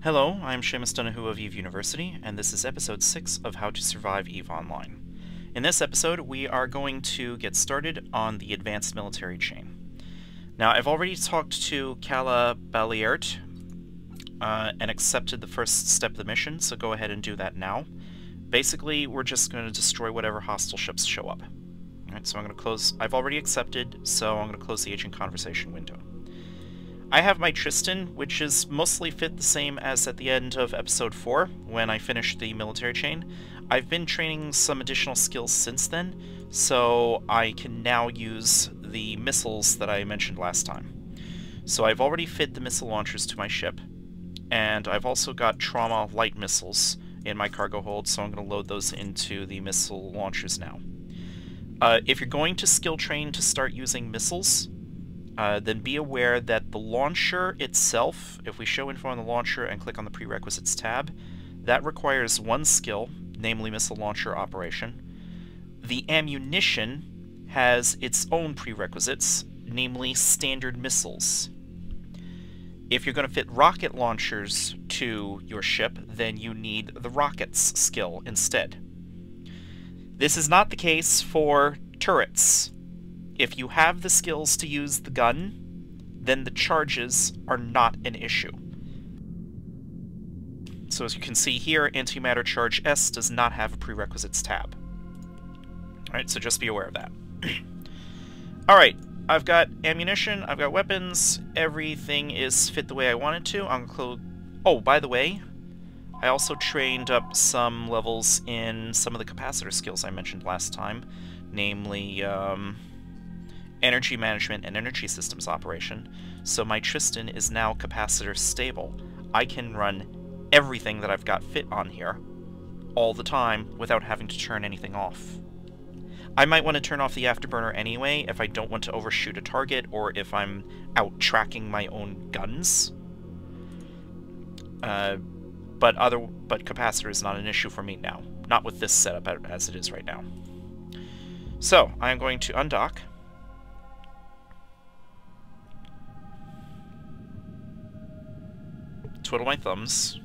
Hello, I'm Seamus Donoghue of EVE University, and this is episode 6 of How to Survive EVE Online. In this episode, we are going to get started on the Advanced Military Chain. Now, I've already talked to Cala Baliert and accepted the first step of the mission, so go ahead and do that now. Basically, we're just going to destroy whatever hostile ships show up. Alright, so I'm going to close... I've already accepted, so I'm going to close the agent conversation window. I have my Tristan, which is mostly fit the same as at the end of episode 4, when I finished the military chain. I've been training some additional skills since then, so I can now use the missiles that I mentioned last time. So I've already fit the missile launchers to my ship, and I've also got trauma light missiles in my cargo hold, so I'm going to load those into the missile launchers now. If you're going to skill train to start using missiles, then be aware that the launcher itself, if we show info on the launcher and click on the prerequisites tab, that requires one skill, namely missile launcher operation. The ammunition has its own prerequisites, namely standard missiles. If you're going to fit rocket launchers to your ship, then you need the rockets skill instead. This is not the case for turrets. If you have the skills to use the gun, then the charges are not an issue. So as you can see here, Antimatter Charge S does not have a prerequisites tab. Alright, so just be aware of that. Alright, I've got ammunition, I've got weapons, everything is fit the way I want it to. I'm gonna oh, by the way, I also trained up some levels in some of the capacitor skills I mentioned last time, namely, energy management and energy systems operation, so my Tristan is now capacitor stable. I can run everything that I've got fit on here all the time without having to turn anything off. I might want to turn off the afterburner anyway if I don't want to overshoot a target or if I'm out tracking my own guns. But capacitor is not an issue for me now. Not with this setup as it is right now. So, I'm going to undock. Twiddle my thumbs.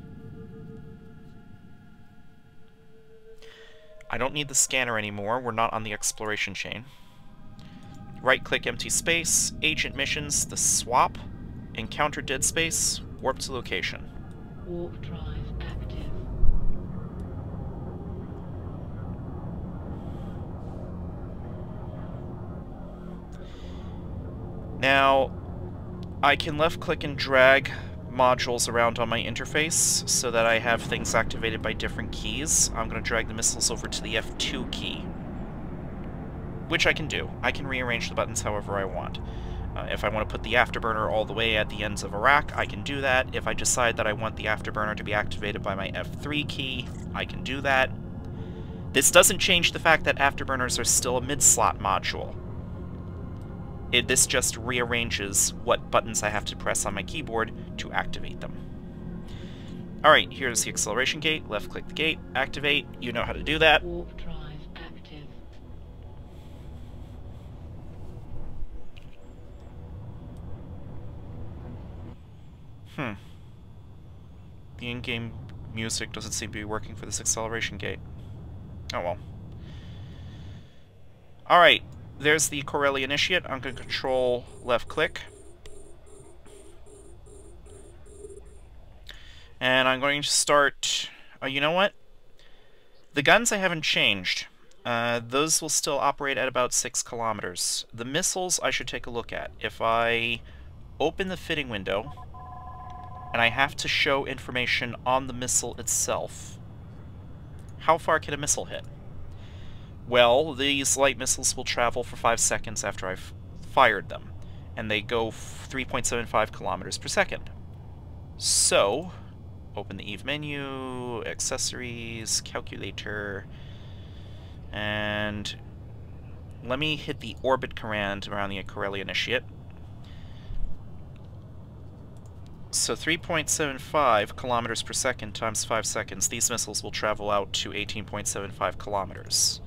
I don't need the scanner anymore, we're not on the exploration chain. Right-click empty space, agent missions, the swap, encounter dead space, warp to location. Warp drive active. Now, I can left-click and drag modules around on my interface so that I have things activated by different keys. I'm going to drag the missiles over to the F2 key, which I can do. I can rearrange the buttons however I want. If I want to put the afterburner all the way at the ends of a rack, I can do that. If I decide that I want the afterburner to be activated by my F3 key, I can do that. This doesn't change the fact that afterburners are still a mid-slot module. This just rearranges what buttons I have to press on my keyboard to activate them. Alright, here's the acceleration gate. Left-click the gate, activate. You know how to do that. Warp drive active. The in-game music doesn't seem to be working for this acceleration gate. Oh well. Alright. There's the Corelli Initiate. I'm going to control left-click. And I'm going to start... you know what? The guns I haven't changed. Those will still operate at about 6 kilometers. The missiles I should take a look at. If I open the fitting window, and I have to show information on the missile itself, how far can a missile hit? Well, these light missiles will travel for 5 seconds after I've fired them, and they go 3.75 kilometers per second. So, open the EVE menu, accessories, calculator, and let me hit the orbit command around the Corelli Initiate. So 3.75 kilometers per second times 5 seconds, these missiles will travel out to 18.75 kilometers.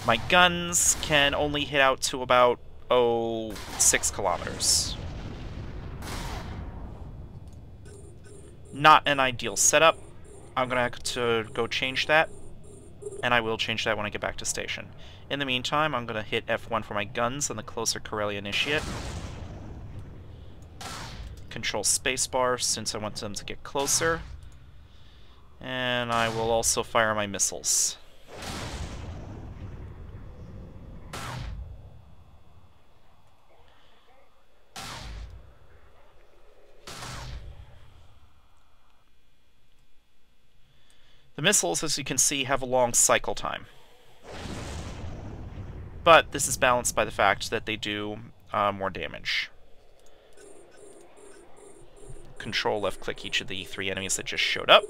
My guns can only hit out to about, 6 kilometers. Not an ideal setup. I'm going to have to go change that, and I will change that when I get back to station. In the meantime, I'm going to hit F1 for my guns on the closer Corellia Initiate. Control spacebar since I want them to get closer. And I will also fire my missiles. The missiles, as you can see, have a long cycle time. But this is balanced by the fact that they do more damage. Control left-click each of the 3 enemies that just showed up.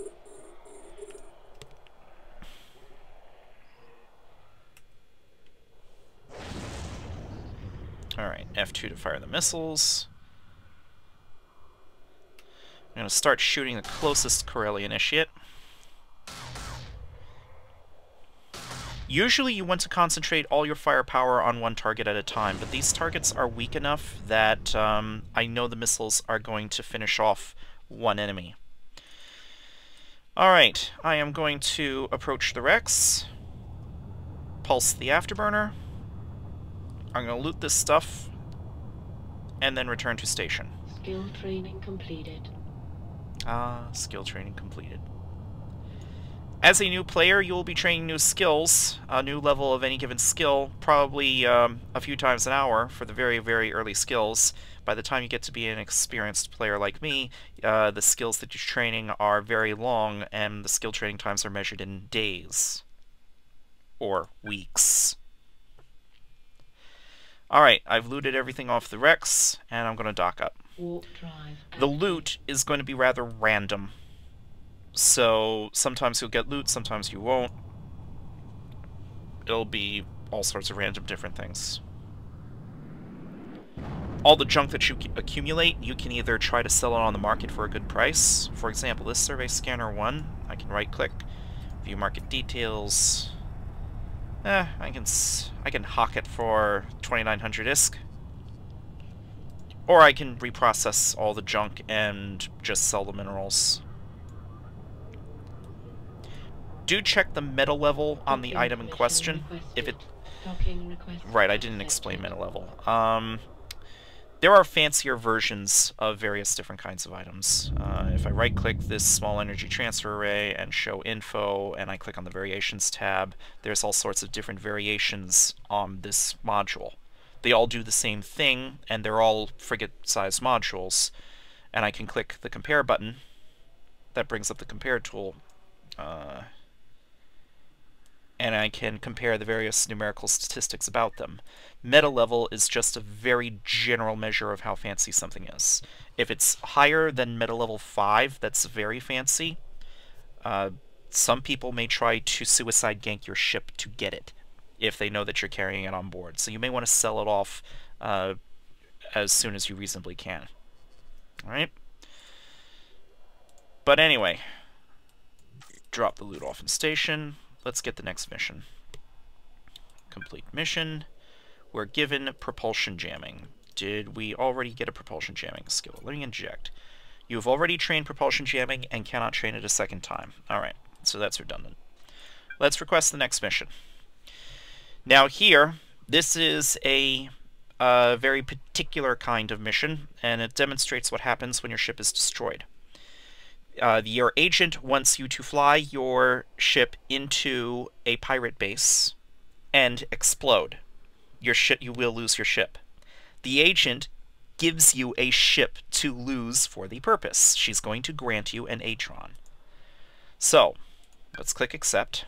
Alright, F2 to fire the missiles. I'm going to start shooting the closest Corellia Initiate. Usually you want to concentrate all your firepower on one target at a time, but these targets are weak enough that I know the missiles are going to finish off one enemy. Alright, I am going to approach the Rex, pulse the afterburner, I'm going to loot this stuff, and then return to station. Skill training completed. Skill training completed. As a new player, you will be training new skills, a new level of any given skill, probably a few times an hour for the very, very early skills. By the time you get to be an experienced player like me, the skills that you're training are very long, and the skill training times are measured in days. Or weeks. Alright, I've looted everything off the Rex, and I'm going to dock up. Warp drive. The loot is going to be rather random. So sometimes you'll get loot, sometimes you won't. It'll be all sorts of random different things. All the junk that you accumulate, you can either try to sell it on the market for a good price. For example, this Survey Scanner 1, I can right-click, view market details. I can hawk it for 2,900 ISK. Or I can reprocess all the junk and just sell the minerals. Do check the meta level on the item in question. If it... Right, I didn't explain meta level. There are fancier versions of various different kinds of items. If I right-click this small energy transfer array and show info, and I click on the variations tab, there's all sorts of different variations on this module. They all do the same thing, and they're all frigate-sized modules. And I can click the compare button. That brings up the compare tool. And I can compare the various numerical statistics about them. Meta level is just a very general measure of how fancy something is. If it's higher than meta level 5, that's very fancy. Some people may try to suicide gank your ship to get it, if they know that you're carrying it on board. So you may want to sell it off as soon as you reasonably can. Alright? But anyway, drop the loot off in station. Let's get the next mission. Complete mission. We're given propulsion jamming. Did we already get a propulsion jamming skill? Let me inject. You have already trained propulsion jamming and cannot train it a second time. Alright, so that's redundant. Let's request the next mission. Now here, this is a very particular kind of mission, and it demonstrates what happens when your ship is destroyed. Your agent wants you to fly your ship into a pirate base and explode. You will lose your ship. The agent gives you a ship to lose for the purpose. She's going to grant you an Atron. So, let's click accept.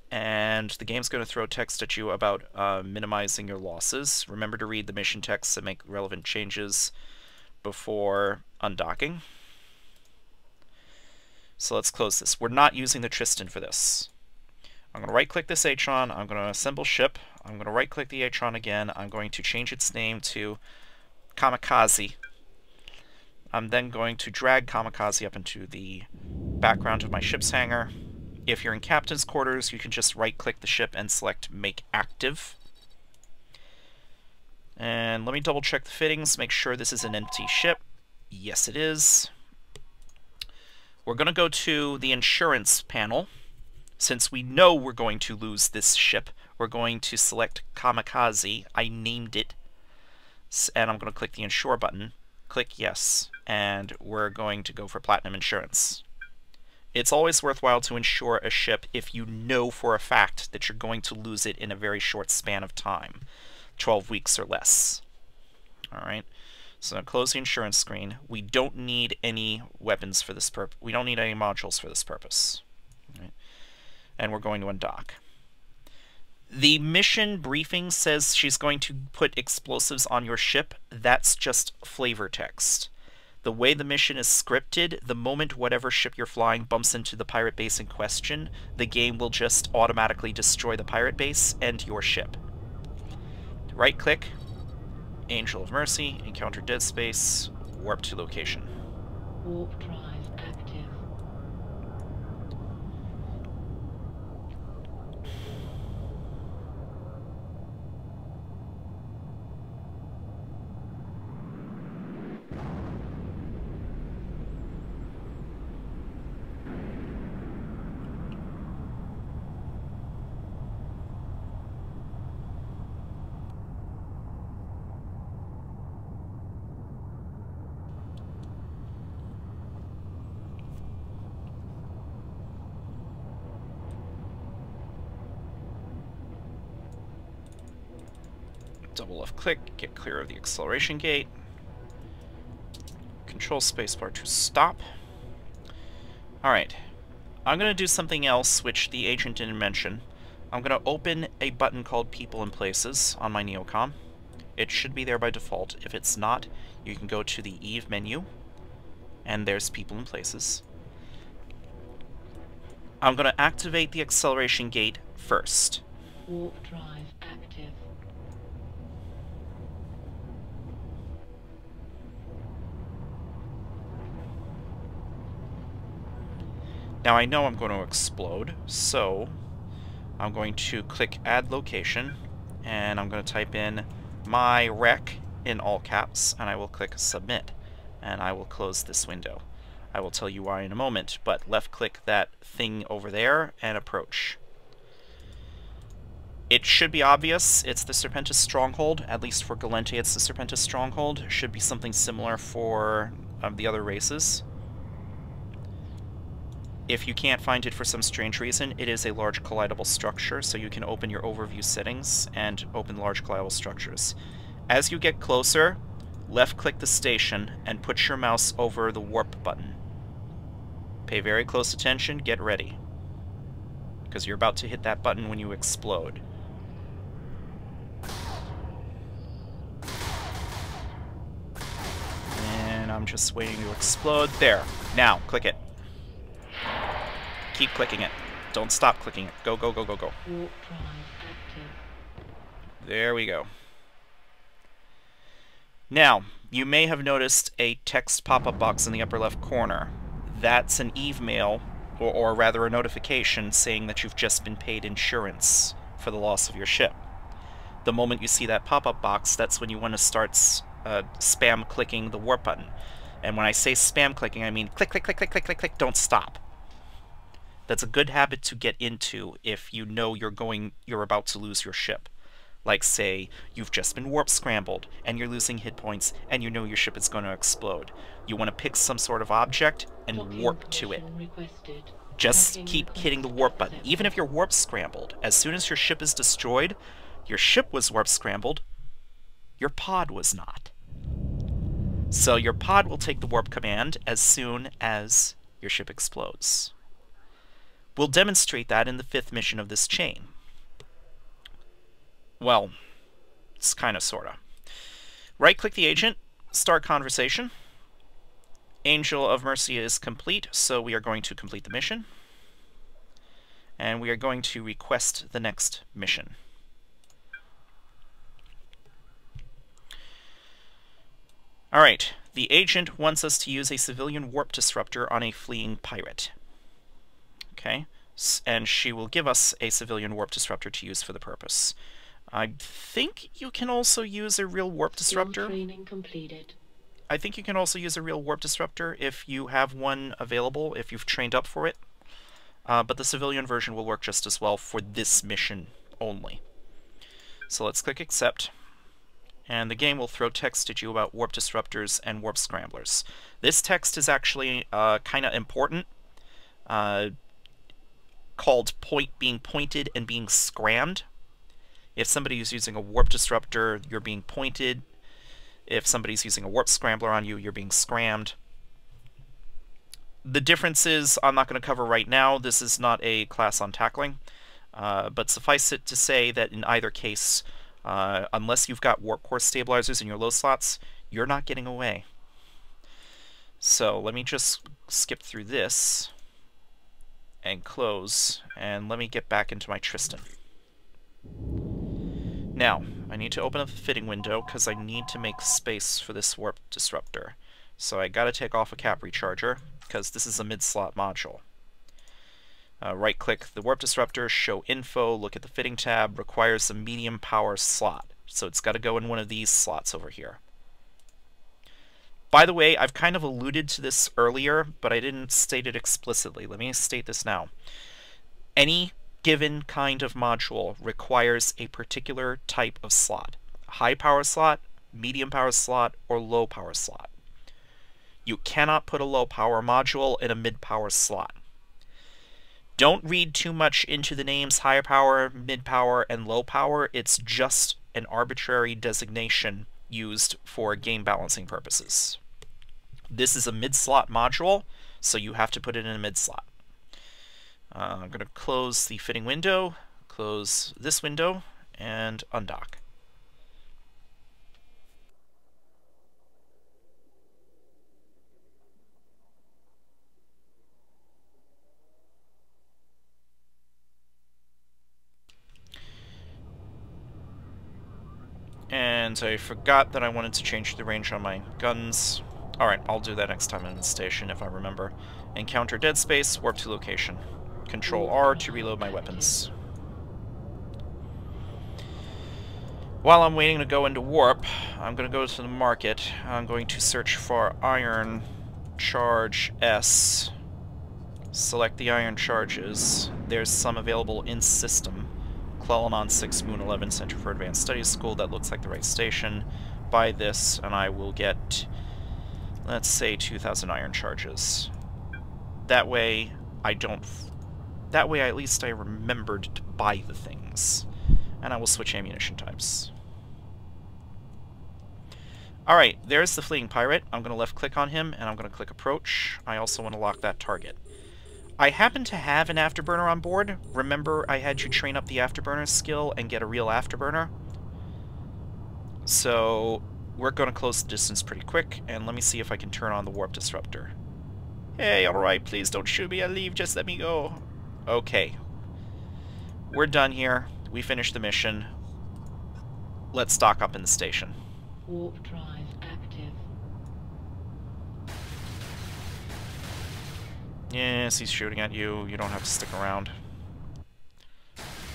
And the game's going to throw text at you about minimizing your losses. Remember to read the mission text and make relevant changes before undocking. So let's close this. We're not using the Tristan for this. I'm going to right-click this Atron. I'm going to assemble ship. I'm going to right-click the Atron again. I'm going to change its name to Kamikaze. I'm then going to drag Kamikaze up into the background of my ship's hangar. If you're in captain's quarters, you can just right-click the ship and select Make Active. And let me double-check the fittings, make sure this is an empty ship. Yes, it is. We're going to go to the insurance panel. Since we know we're going to lose this ship, we're going to select Kamikaze. I named it. And I'm going to click the Insure button. Click Yes. And we're going to go for Platinum Insurance. It's always worthwhile to insure a ship if you know for a fact that you're going to lose it in a very short span of time. 12 weeks or less. Alright. So now close the insurance screen. We don't need any weapons for this purpose. We don't need any modules for this purpose. Right. And we're going to undock. The mission briefing says she's going to put explosives on your ship. That's just flavor text. The way the mission is scripted, the moment whatever ship you're flying bumps into the pirate base in question, the game will just automatically destroy the pirate base and your ship. Right-click, Angel of Mercy, encounter dead space, warp to location. Warp drive active. Double left click, get clear of the acceleration gate. Control spacebar to stop. Alright, I'm going to do something else which the agent didn't mention. I'm going to open a button called People and Places on my Neocom. It should be there by default. If it's not, you can go to the Eve menu, and there's People and Places. I'm going to activate the acceleration gate first. Warp drive active. Now I know I'm going to explode, so I'm going to click Add Location, and I'm going to type in my wreck in all caps, and I will click Submit, and I will close this window. I will tell you why in a moment, but left-click that thing over there and approach. It should be obvious, it's the Serpentis Stronghold, at least for Galente it's the Serpentis Stronghold. It should be something similar for the other races. If you can't find it for some strange reason, it is a large collidable structure, so you can open your overview settings and open large collidable structures. As you get closer, left-click the station and put your mouse over the warp button. Pay very close attention, get ready, because you're about to hit that button when you explode. And I'm just waiting to explode. There. Now, click it. Keep clicking it. Don't stop clicking it. Go, go, go, go, go. Warp drive active. There we go. Now, you may have noticed a text pop-up box in the upper left corner. That's an email, or rather a notification, saying that you've just been paid insurance for the loss of your ship. The moment you see that pop-up box, that's when you want to start spam clicking the warp button. And when I say spam clicking, I mean click, click, click, click, click, click, click, don't stop. That's a good habit to get into if you know you're about to lose your ship. Like, say, you've just been warp scrambled, and you're losing hit points, and you know your ship is going to explode. You want to pick some sort of object and warp to it. Just keep hitting the warp button. Even if you're warp scrambled, as soon as your ship is destroyed, your ship was warp scrambled, your pod was not. So your pod will take the warp command as soon as your ship explodes. We'll demonstrate that in the 5th mission of this chain. Well, it's kinda sorta. Right-click the agent, start conversation. Angel of Mercy is complete, so we are going to complete the mission. And we are going to request the next mission. Alright, the agent wants us to use a civilian warp disruptor on a fleeing pirate. Okay, and she will give us a civilian warp disruptor to use for the purpose. I think you can also use a real warp disruptor. Training completed. I think you can also use a real warp disruptor if you have one available, if you've trained up for it. But the civilian version will work just as well for this mission only. So let's click Accept, and the game will throw text at you about warp disruptors and warp scramblers. This text is actually kind of important, called being pointed and being scrammed. If somebody is using a warp disruptor, you're being pointed. If somebody's using a warp scrambler on you, you're being scrammed. The differences I'm not going to cover right now. This is not a class on tackling. But suffice it to say that in either case, unless you've got warp core stabilizers in your low slots, you're not getting away. So let me just skip through this and close, and let me get back into my Tristan. Now, I need to open up the fitting window because I need to make space for this warp disruptor. So I gotta take off a cap recharger because this is a mid-slot module. Right-click the warp disruptor, show info, look at the fitting tab, requires a medium power slot. So it's got to go in one of these slots over here. By the way, I've kind of alluded to this earlier, but I didn't state it explicitly. Let me state this now. Any given kind of module requires a particular type of slot. High power slot, medium power slot, or low power slot. You cannot put a low power module in a mid power slot. Don't read too much into the names high power, mid power, and low power. It's just an arbitrary designation used for game balancing purposes. This is a mid-slot module, so you have to put it in a mid-slot. I'm going to close the fitting window, close this window, and undock. And I forgot that I wanted to change the range on my guns. Alright, I'll do that next time I'm in the station, if I remember. Encounter dead space, warp to location. Control R to reload my weapons. While I'm waiting to go into warp, I'm going to go to the market. I'm going to search for iron charge S. Select the iron charges. There's some available in system. Cleonon 6, Moon 11, Center for Advanced Studies School. That looks like the right station. Buy this, and I will get, let's say, 2,000 iron charges. That way, at least I remembered to buy the things. And I will switch ammunition types. Alright, there's the fleeing pirate. I'm going to left-click on him, and I'm going to click Approach. I also want to lock that target. I happen to have an afterburner on board. Remember, I had you train up the afterburner skill and get a real afterburner. So, we're going to close the distance pretty quick, and let me see if I can turn on the warp disruptor. Hey, alright, please don't shoot me, I'll leave, just let me go. Okay. We're done here. We finished the mission. Let's dock up in the station. Warp drive active. Yes, he's shooting at you. You don't have to stick around.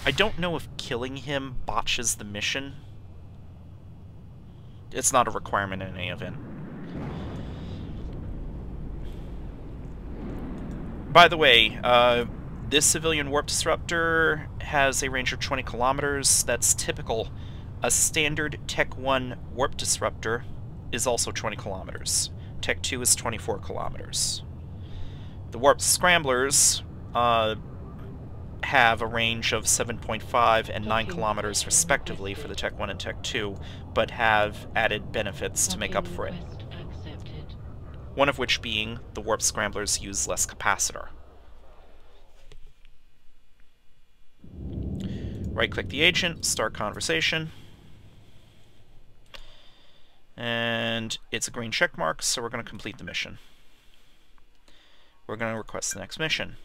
I don't know if killing him botches the mission. It's not a requirement in any event. By the way, this civilian warp disruptor has a range of 20 kilometers. That's typical. A standard Tech 1 warp disruptor is also 20 kilometers. Tech 2 is 24 kilometers. The warp scramblers have a range of 7.5 and 9 kilometers respectively for the Tech 1 and Tech 2, but have added benefits to make up for it. One of which being the warp scramblers use less capacitor. Right-click the agent, start conversation. And it's a green check mark, so we're going to complete the mission. We're going to request the next mission.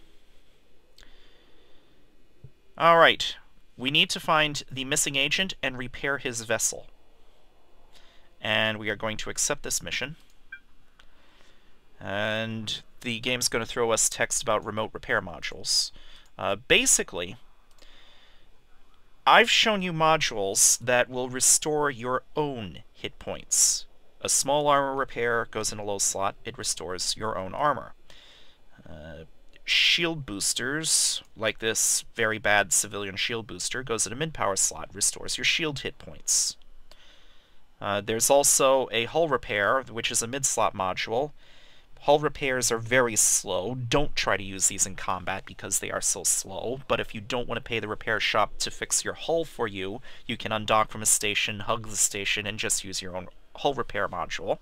Alright, we need to find the missing agent and repair his vessel. And we are going to accept this mission. And the game's going to throw us text about remote repair modules. Basically, I've shown you modules that will restore your own hit points A small armor repair goes in a low slot. It restores your own armor. Shield boosters, like this very bad civilian shield booster, goes in a mid-power slot. Restores your shield hit points. There's also a hull repair, which is a mid-slot module. Hull repairs are very slow. Don't try to use these in combat because they are so slow, but if you don't want to pay the repair shop to fix your hull for you, you can undock from a station, hug the station, and just use your own hull repair module.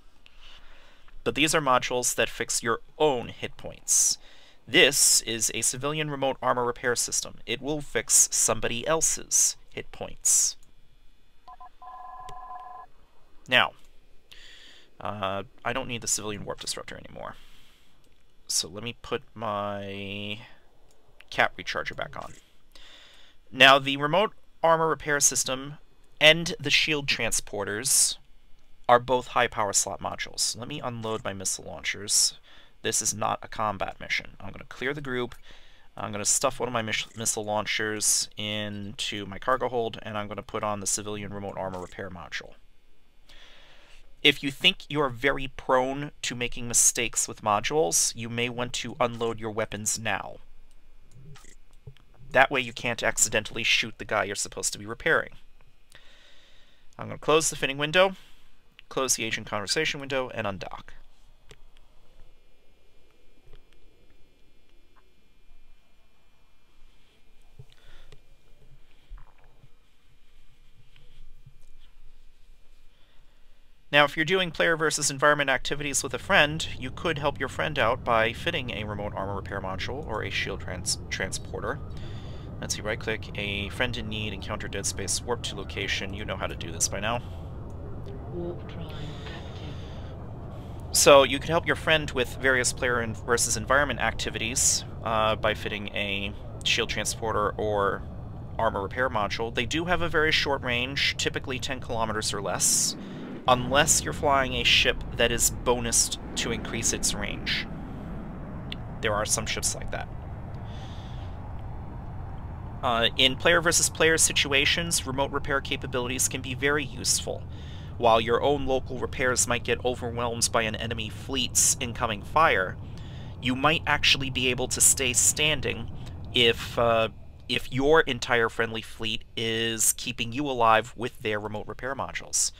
But these are modules that fix your own hit points. This is a civilian remote armor repair system. It will fix somebody else's hit points. Now, I don't need the civilian warp disruptor anymore. So let me put my cap recharger back on. Now, the remote armor repair system and the shield transporters are both high power slot modules. Let me unload my missile launchers. This is not a combat mission. I'm going to clear the group. I'm going to stuff one of my missile launchers into my cargo hold, and I'm going to put on the civilian remote armor repair module. If you think you're very prone to making mistakes with modules, you may want to unload your weapons now. That way you can't accidentally shoot the guy you're supposed to be repairing. I'm going to close the fitting window, close the agent conversation window, and undock. Now, if you're doing player versus environment activities with a friend, you could help your friend out by fitting a remote armor repair module or a shield transporter. Let's see, right-click, a friend in need, encounter dead space, warp to location. You know how to do this by now. Warp drive active. So you could help your friend with various player versus environment activities by fitting a shield transporter or armor repair module. They do have a very short range, typically 10 kilometers or less, unless you're flying a ship that is bonused to increase its range. There are some ships like that. In player versus player situations, remote repair capabilities can be very useful. While your own local repairs might get overwhelmed by an enemy fleet's incoming fire, you might actually be able to stay standing if your entire friendly fleet is keeping you alive with their remote repair modules.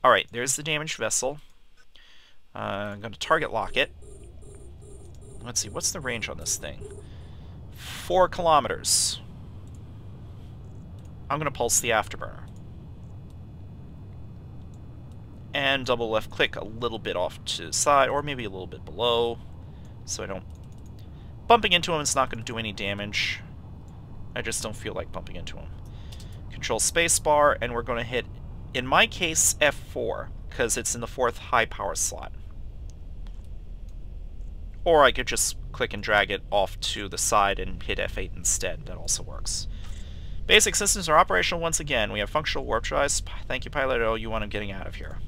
Alright, there's the damaged vessel. I'm going to target lock it. Let's see, what's the range on this thing? 4 kilometers. I'm going to pulse the afterburner. And double left click a little bit off to the side, or maybe a little bit below, so I don't... Bumping into him is not going to do any damage. I just don't feel like bumping into him. Control spacebar, and we're going to hit, in my case, F4, because it's in the 4th high power slot. Or I could just click and drag it off to the side and hit F8 instead. That also works. Basic systems are operational once again. We have functional warp drives. Thank you, Pilot. Oh, you want him getting out of here.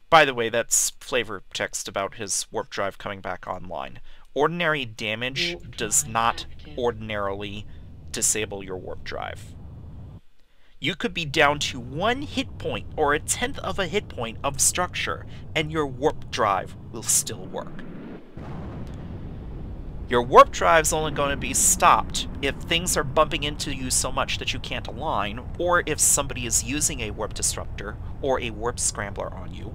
By the way, that's flavor text about his warp drive coming back online. Ordinary damage does not ordinarily disable your warp drive. You could be down to 1 hit point or 1/10 of a hit point of structure, and your warp drive will still work. Your warp drive's only going to be stopped if things are bumping into you so much that you can't align, or if somebody is using a warp disruptor or a warp scrambler on you,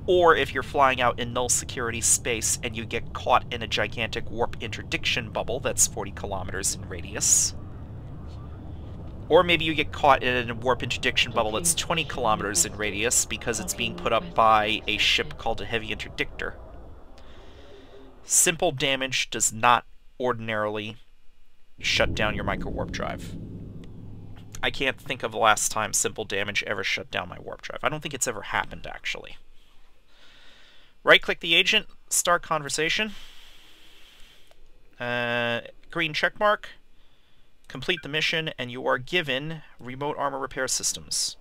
or if you're flying out in null security space and you get caught in a gigantic warp interdiction bubble that's 40 kilometers in radius. Or maybe you get caught in a warp interdiction bubble that's 20 kilometers in radius because it's being put up by a ship called a heavy interdictor. Simple damage does not ordinarily shut down your micro warp drive. I can't think of the last time simple damage ever shut down my warp drive. I don't think it's ever happened, actually. Right-click the agent, start conversation. Green checkmark. Complete the mission, and you are given remote armor repair systems.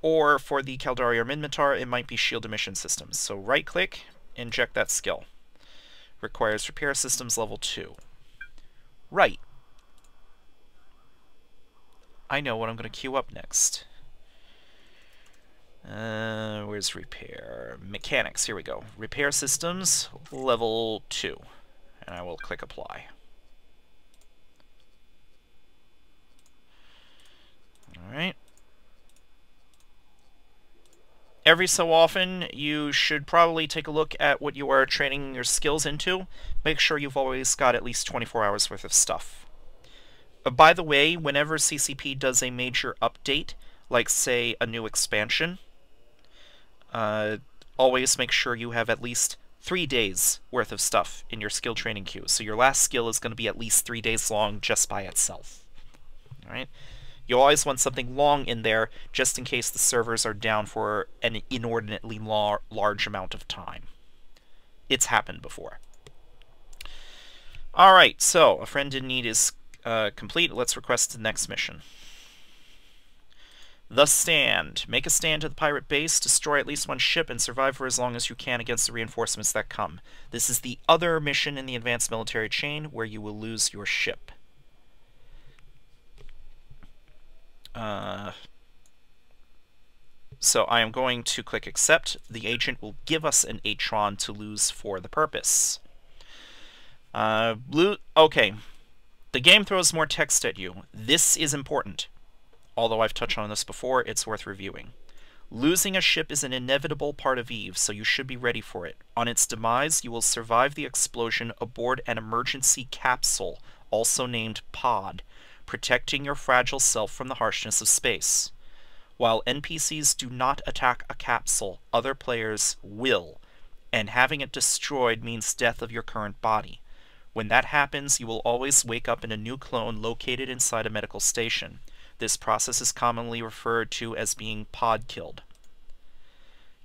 Or for the Caldari or Minmatar, it might be shield emission systems. So right-click, inject that skill. Requires repair systems level 2. Right. I know what I'm going to queue up next. Where's repair? Mechanics, here we go. Repair systems, level 2. And I will click apply. Alright. Every so often, you should probably take a look at what you are training your skills into. Make sure you've always got at least 24 hours worth of stuff. By the way, whenever CCP does a major update, like say a new expansion, always make sure you have at least 3 days worth of stuff in your skill training queue. So your last skill is going to be at least 3 days long just by itself. Alright? You always want something long in there, just in case the servers are down for an inordinately large amount of time. It's happened before. Alright, so a friend in need is complete. Let's request the next mission. The Stand. Make a stand to the pirate base, destroy at least one ship, and survive for as long as you can against the reinforcements that come. This is the other mission in the advanced military chain where you will lose your ship. So I am going to click accept. The agent will give us an Atron to lose for the purpose. Okay. The game throws more text at you. This is important. Although I've touched on this before, it's worth reviewing. Losing a ship is an inevitable part of EVE, so you should be ready for it. On its demise, you will survive the explosion aboard an emergency capsule, also named Pod, protecting your fragile self from the harshness of space. While NPCs do not attack a capsule, other players will, and having it destroyed means death of your current body. When that happens, you will always wake up in a new clone located inside a medical station. This process is commonly referred to as being pod-killed.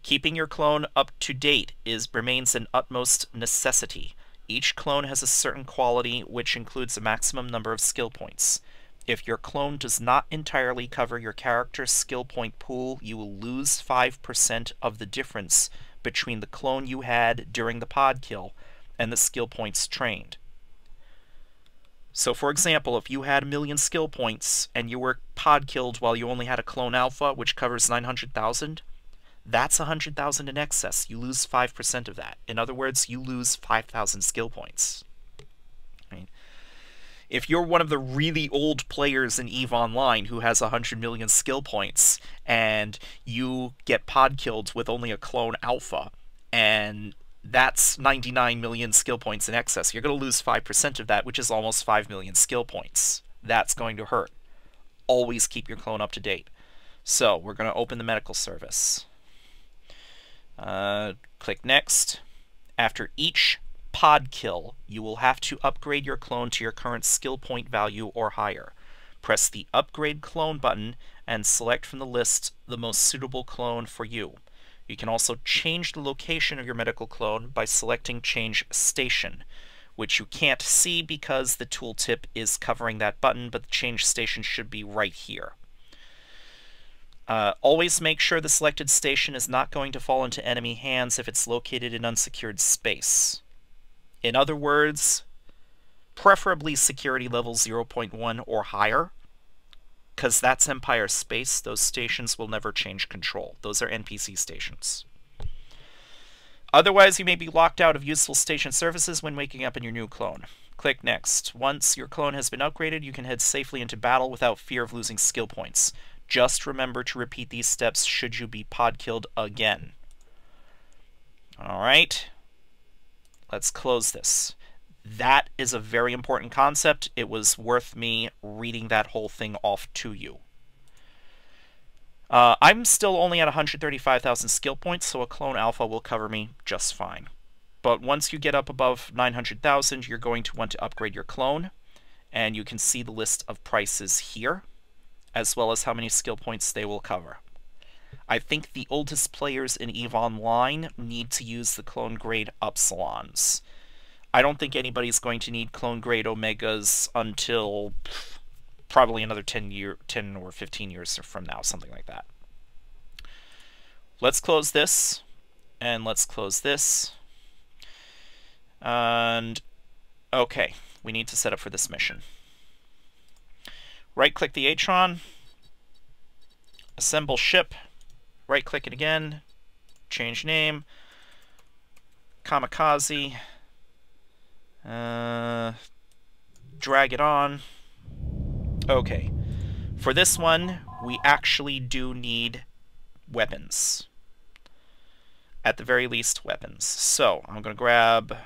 Keeping your clone up to date remains an utmost necessity. Each clone has a certain quality, which includes a maximum number of skill points. If your clone does not entirely cover your character's skill point pool, you will lose 5% of the difference between the clone you had during the pod kill and the skill points trained. So for example, if you had 1,000,000 skill points and you were pod killed while you only had a clone alpha, which covers 900,000, that's 100,000 in excess. You lose 5% of that. In other words, you lose 5,000 skill points. Right? If you're one of the really old players in EVE Online who has 100 million skill points and you get pod killed with only a clone alpha, and that's 99 million skill points in excess, you're going to lose 5% of that, which is almost 5 million skill points. That's going to hurt. Always keep your clone up to date. So we're going to open the medical service. Click next. After each pod kill, you will have to upgrade your clone to your current skill point value or higher. Press the upgrade clone button and select from the list the most suitable clone for you. You can also change the location of your medical clone by selecting change station, which you can't see because the tooltip is covering that button, but the change station should be right here. Always make sure the selected station is not going to fall into enemy hands if it's located in unsecured space. In other words, preferably security level 0.1 or higher, because that's Empire space. Those stations will never change control. Those are NPC stations. Otherwise, you may be locked out of useful station services when waking up in your new clone. Click next. Once your clone has been upgraded, you can head safely into battle without fear of losing skill points. Just remember to repeat these steps should you be pod killed again. Alright. Let's close this. That is a very important concept. It was worth me reading that whole thing off to you. I'm still only at 135,000 skill points, so a clone alpha will cover me just fine. But once you get up above 900,000, you're going to want to upgrade your clone, and you can see the list of prices here, as well as how many skill points they will cover. I think the oldest players in EVE Online need to use the clone grade Upsilons. I don't think anybody's going to need clone grade Omegas until probably another 10 or 15 years from now, something like that. Let's close this, and let's close this. And okay, we need to set up for this mission. Right-click the Atron, assemble ship, right-click it again, change name, Kamikaze, drag it on. Okay. For this one, we actually do need weapons. At the very least, weapons. So, I'm going to grab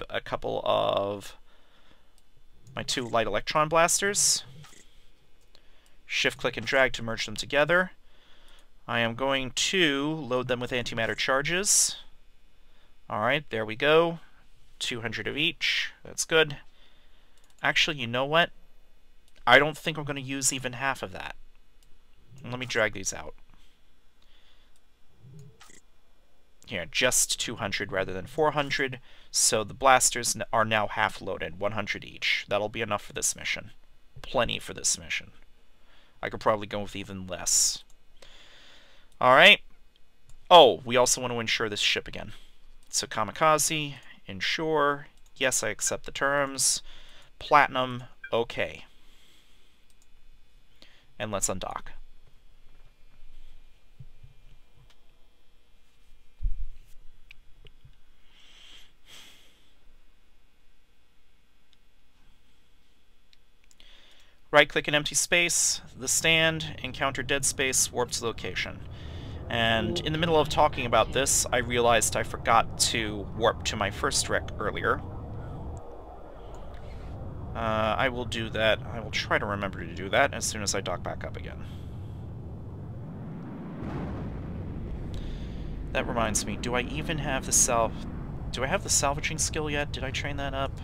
a couple of my 2 light electron blasters. Shift, click, and drag to merge them together. I am going to load them with antimatter charges. Alright, there we go. 200 of each. That's good. Actually, you know what? I don't think I'm going to use even half of that. Let me drag these out. Here, just 200 rather than 400, so the blasters are now half loaded, 100 each. That'll be enough for this mission. Plenty for this mission. I could probably go with even less. Alright. Oh, we also want to insure this ship again. So Kamikaze, insure, yes, I accept the terms. Platinum, okay. And let's undock. Right-click an empty space, the stand, encounter dead space, warp to location. And in the middle of talking about this, I realized I forgot to warp to my first wreck earlier. I will do that. I will try to remember to do that as soon as I dock back up again. That reminds me, do I even have the do I have the salvaging skill yet? Did I train that up?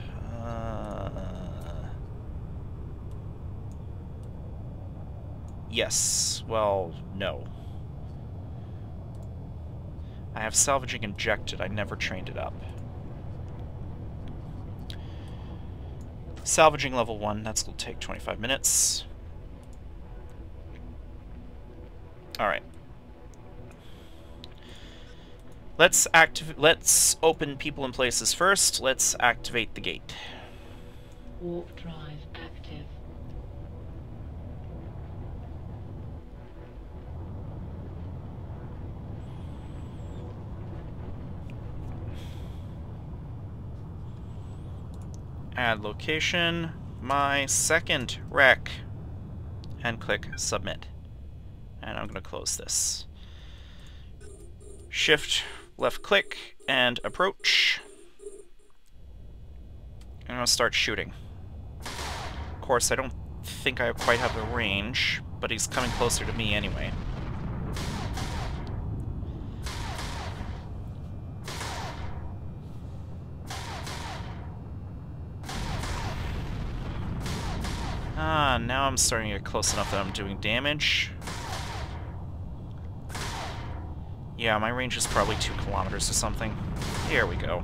Yes. Well, no. I have salvaging injected. I never trained it up. Salvaging level 1. That's going to take 25 minutes. Alright. Let's open people and places first. Let's activate the gate. Warp drive active. Add location, my second wreck, and click submit. And I'm going to close this. Shift, left click, and approach. I'm going to start shooting. Of course, I don't think I quite have the range, but he's coming closer to me anyway. Now I'm starting to get close enough that I'm doing damage. Yeah, my range is probably 2 kilometers or something. Here we go.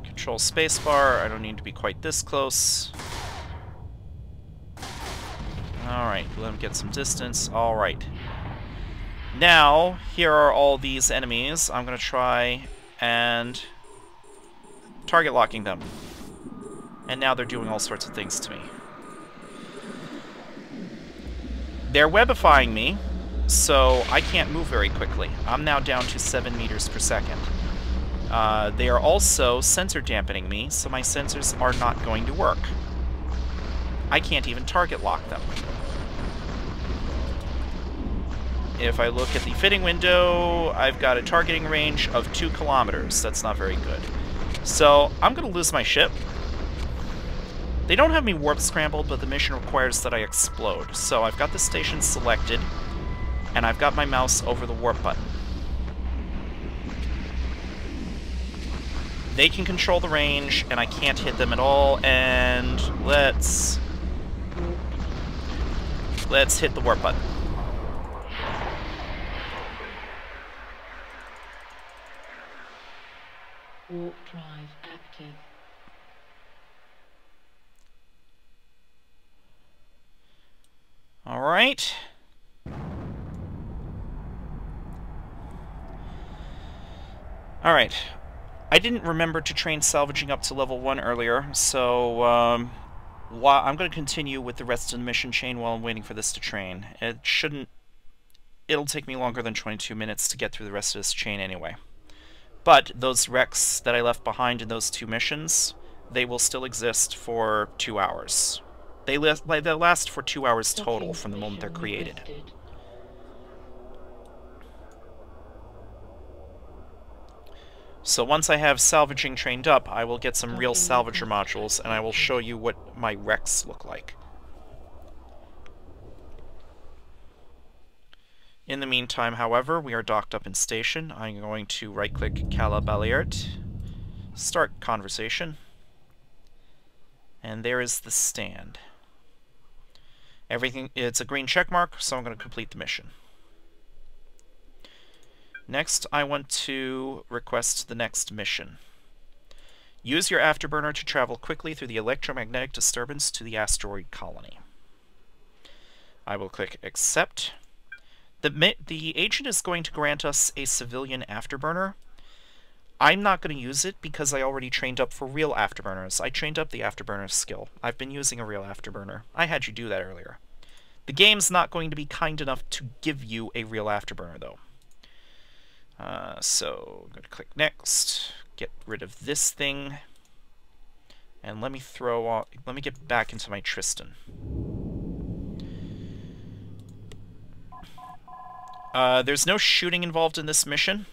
Control spacebar. I don't need to be quite this close. Alright, let him get some distance. Alright. Now, here are all these enemies. I'm going to try and target locking them. And now they're doing all sorts of things to me. They're webifying me, so I can't move very quickly. I'm now down to 7 meters per second. They are also sensor dampening me, so my sensors are not going to work. I can't even target lock them. If I look at the fitting window, I've got a targeting range of 2 kilometers. That's not very good. So, I'm going to lose my ship. They don't have me warp scrambled, but the mission requires that I explode. So, I've got the station selected, and I've got my mouse over the warp button. They can control the range, and I can't hit them at all, and let's hit the warp button. Warp drive active. Alright. Alright. I didn't remember to train salvaging up to level 1 earlier, so I'm going to continue with the rest of the mission chain while I'm waiting for this to train. It'll take me longer than 22 minutes to get through the rest of this chain anyway. But those wrecks that I left behind in those 2 missions, they will still exist for 2 hours. They'll last for 2 hours total from the moment they're created. So once I have salvaging trained up, I will get some real salvager modules, and I will show you what my wrecks look like. In the meantime, however, we are docked up in station. I'm going to right-click Calabaliert, start conversation, and there is the stand. It's a green check mark, so I'm going to complete the mission. Next, I want to request the next mission. Use your afterburner to travel quickly through the electromagnetic disturbance to the asteroid colony. I will click Accept. The agent is going to grant us a civilian afterburner. I'm not going to use it because I already trained up for real afterburners. I trained up the afterburner skill. I've been using a real afterburner. I had you do that earlier. The game's not going to be kind enough to give you a real afterburner, though. So I'm going to click Next, get rid of this thing, and let me get back into my Tristan. There's no shooting involved in this mission,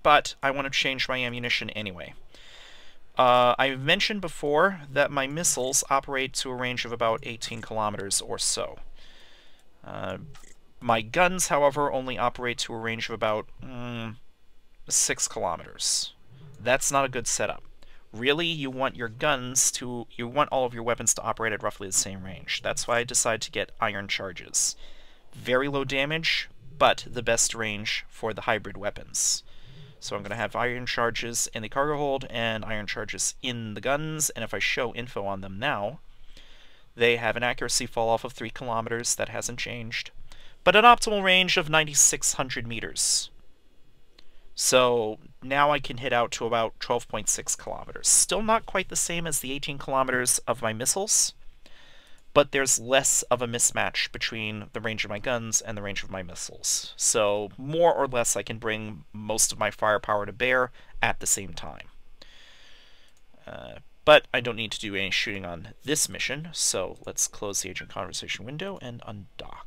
but I want to change my ammunition anyway. I've mentioned before that my missiles operate to a range of about 18 kilometers or so. My guns, however, only operate to a range of about 6 kilometers. That's not a good setup. Really, you want all of your weapons to operate at roughly the same range. That's why I decided to get iron charges. Very low damage, but the best range for the hybrid weapons. So I'm going to have iron charges in the cargo hold and iron charges in the guns, and if I show info on them now, they have an accuracy fall off of 3 kilometers. That hasn't changed. But an optimal range of 9,600 meters. So now I can hit out to about 12.6 kilometers. Still not quite the same as the 18 kilometers of my missiles, but there's less of a mismatch between the range of my guns and the range of my missiles. So more or less I can bring most of my firepower to bear at the same time. But I don't need to do any shooting on this mission, so let's close the agent conversation window and undock.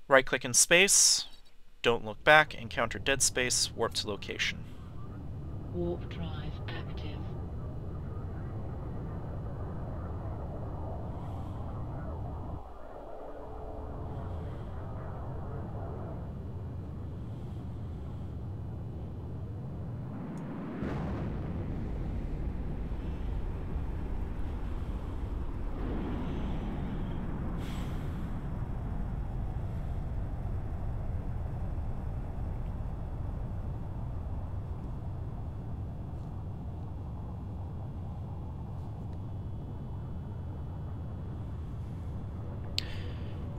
Right-click in space, don't look back, encounter dead space, warp to location. Warp drive active.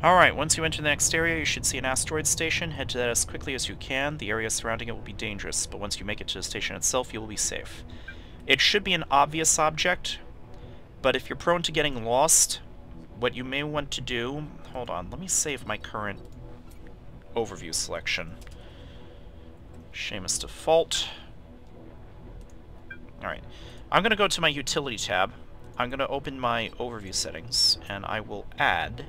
Alright, once you enter the next area, you should see an asteroid station. Head to that as quickly as you can. The area surrounding it will be dangerous, but once you make it to the station itself, you will be safe. It should be an obvious object, but if you're prone to getting lost, what you may want to do... Hold on, let me save my current overview selection. Seamus default. Alright, I'm going to go to my utility tab. I'm going to open my overview settings, and I will add...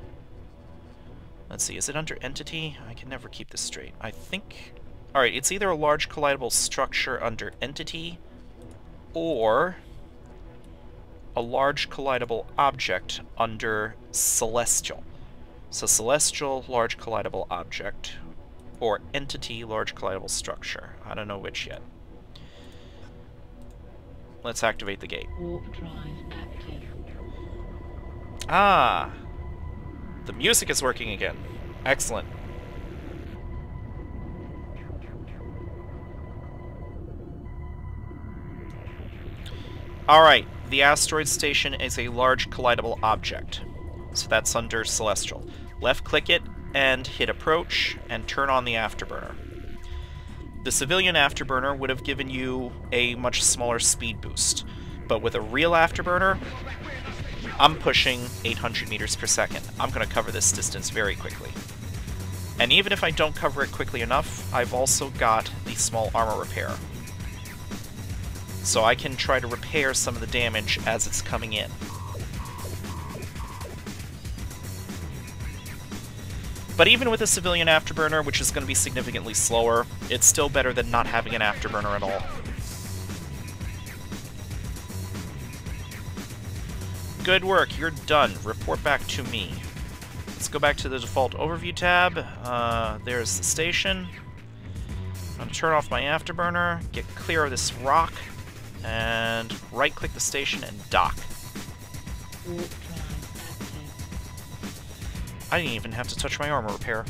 Let's see, is it under Entity? I can never keep this straight. I think... Alright, it's either a large collidable structure under Entity, or a large collidable object under Celestial. So Celestial, large collidable object, or Entity, large collidable structure. I don't know which yet. Let's activate the gate. Warp drive active. Ah! The music is working again. Excellent. Alright, the asteroid station is a large collidable object. So that's under Celestial. Left-click it, and hit approach, and turn on the afterburner. The civilian afterburner would have given you a much smaller speed boost, but with a real afterburner, I'm pushing 800 meters per second. I'm going to cover this distance very quickly. And even if I don't cover it quickly enough, I've also got the small armor repair. So I can try to repair some of the damage as it's coming in. But even with a civilian afterburner, which is going to be significantly slower, it's still better than not having an afterburner at all. Good work, you're done. Report back to me. Let's go back to the default overview tab. There's the station. I'm going to turn off my afterburner, get clear of this rock, and right-click the station and dock. Warp drive active. I didn't even have to touch my armor repair.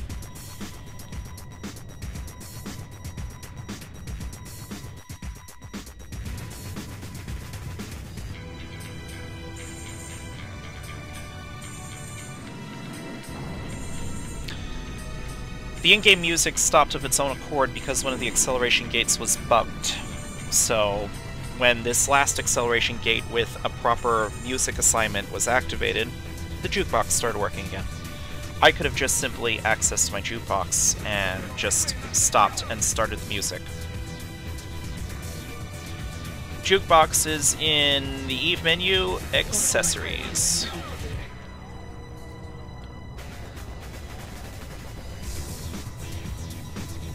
The in-game music stopped of its own accord because one of the acceleration gates was bugged. So, when this last acceleration gate with a proper music assignment was activated, the jukebox started working again. I could have just simply accessed my jukebox and just stopped and started the music. Jukebox is in the Eve menu, Accessories.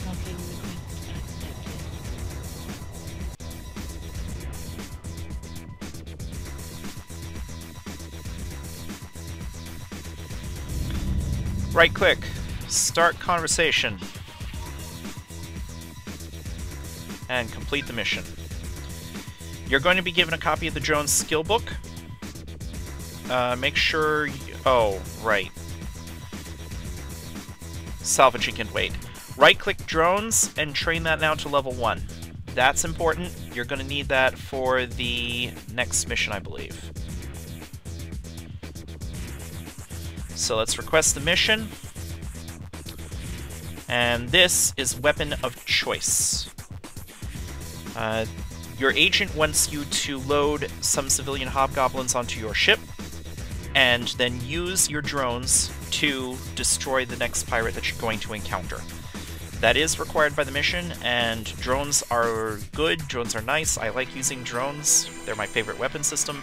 Docking request accepted. Right-click, start conversation, and complete the mission. You're going to be given a copy of the drone skill book. Make sure oh, right. Salvaging can wait. Right-click drones and train that now to level 1. That's important. You're going to need that for the next mission, I believe. So let's request the mission. And this is Weapon of Choice. Your agent wants you to load some civilian hobgoblins onto your ship, and then use your drones to destroy the next pirate that you're going to encounter. That is required by the mission, and drones are good, drones are nice, I like using drones, they're my favorite weapon system.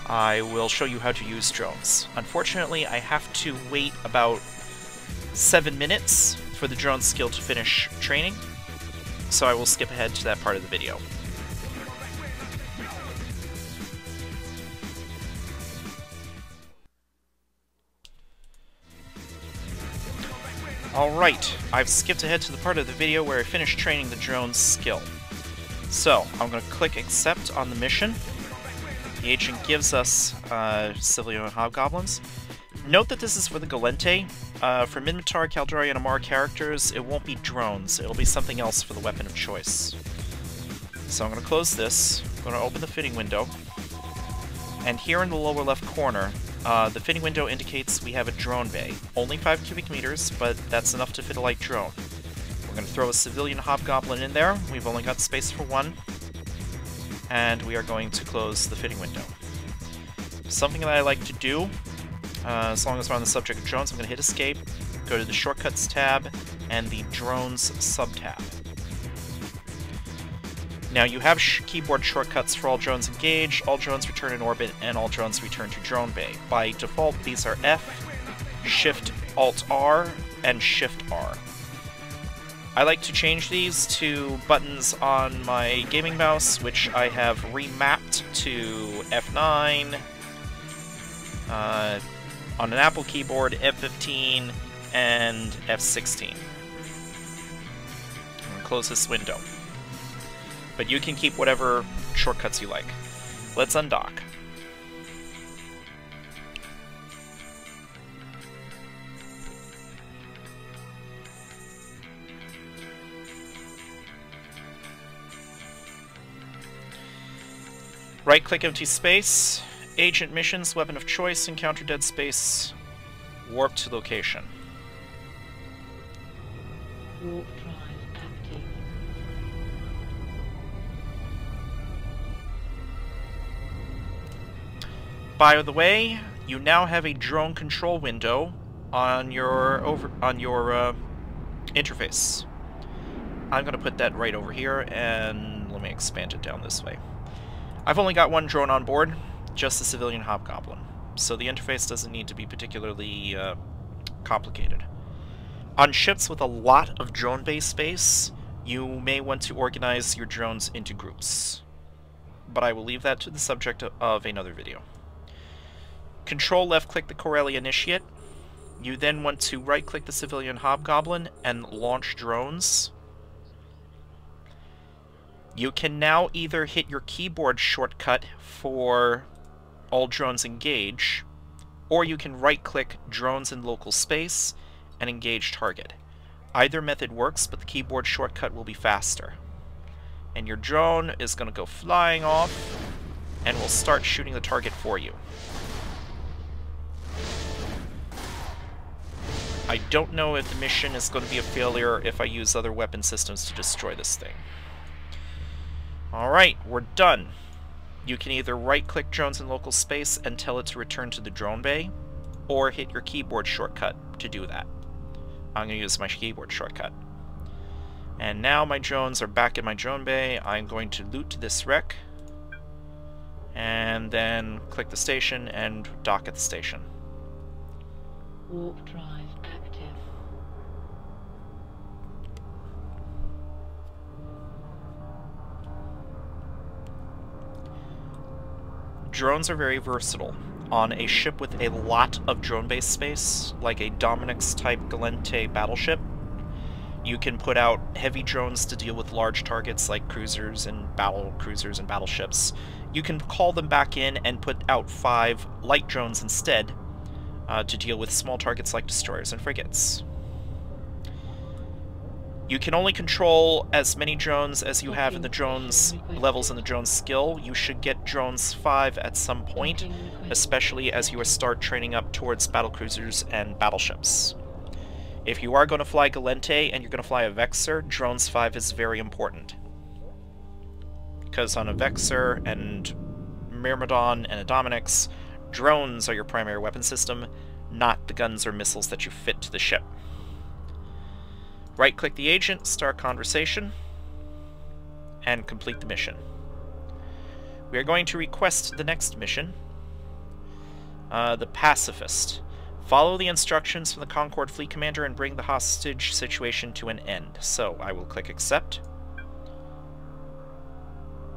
I will show you how to use drones. Unfortunately, I have to wait about 7 minutes for the drone skill to finish training, so I will skip ahead to that part of the video. Alright, I've skipped ahead to the part of the video where I finished training the drone's skill. So, I'm going to click Accept on the mission. The agent gives us civilian hobgoblins. Note that this is for the Galente. For Minmatar, Caldari, and Amar characters, it won't be drones. It'll be something else for the weapon of choice. So I'm going to close this. I'm going to open the fitting window. And here in the lower left corner, the fitting window indicates we have a drone bay. Only 5 cubic meters, but that's enough to fit a light drone. We're going to throw a civilian hobgoblin in there. We've only got space for one. And we are going to close the fitting window. Something that I like to do, as long as we're on the subject of drones, I'm going to hit Escape, go to the Shortcuts tab, and the Drones sub-tab. Now you have keyboard shortcuts for all drones engaged, all drones return in orbit, and all drones return to drone bay. By default, these are F, Shift Alt R, and Shift R. I like to change these to buttons on my gaming mouse, which I have remapped to F9, on an Apple keyboard, F15, and F16. I'm going to close this window. But you can keep whatever shortcuts you like. Let's undock. Right-click empty space, agent missions, weapon of choice, encounter dead space, warp to location. Warp drive active. By the way, you now have a drone control window on your interface. I'm going to put that right over here, and let me expand it down this way. I've only got one drone on board, just the civilian hobgoblin, so the interface doesn't need to be particularly complicated. On ships with a lot of drone base space, you may want to organize your drones into groups, but I will leave that to the subject of another video. Control left-click the Corellia Initiate. You then want to right-click the civilian hobgoblin and launch drones. You can now either hit your keyboard shortcut for all drones engage, or you can right-click drones in local space and engage target. Either method works, but the keyboard shortcut will be faster. And your drone is going to go flying off and will start shooting the target for you. I don't know if the mission is going to be a failure if I use other weapon systems to destroy this thing. Alright, we're done. You can either right-click drones in local space and tell it to return to the drone bay, or hit your keyboard shortcut to do that. I'm going to use my keyboard shortcut. And now my drones are back in my drone bay. I'm going to loot this wreck, and then click the station and dock at the station. Warp drive active. Drones are very versatile. On a ship with a lot of drone base space, like a Dominix-type Galente battleship, you can put out heavy drones to deal with large targets like cruisers and battleships. You can call them back in and put out 5 light drones instead to deal with small targets like destroyers and frigates. You can only control as many drones as you have in the drones levels in the drone's skill. You should get drones 5 at some point, especially as you start training up towards battlecruisers and battleships. If you are going to fly Galente and you're going to fly a Vexor, drones 5 is very important. Because on a Vexor and Myrmidon and a Dominix, drones are your primary weapon system, not the guns or missiles that you fit to the ship. Right-click the agent, start conversation, and complete the mission. We are going to request the next mission, the Pacifist. Follow the instructions from the Concord Fleet Commander and bring the hostage situation to an end. So, I will click Accept.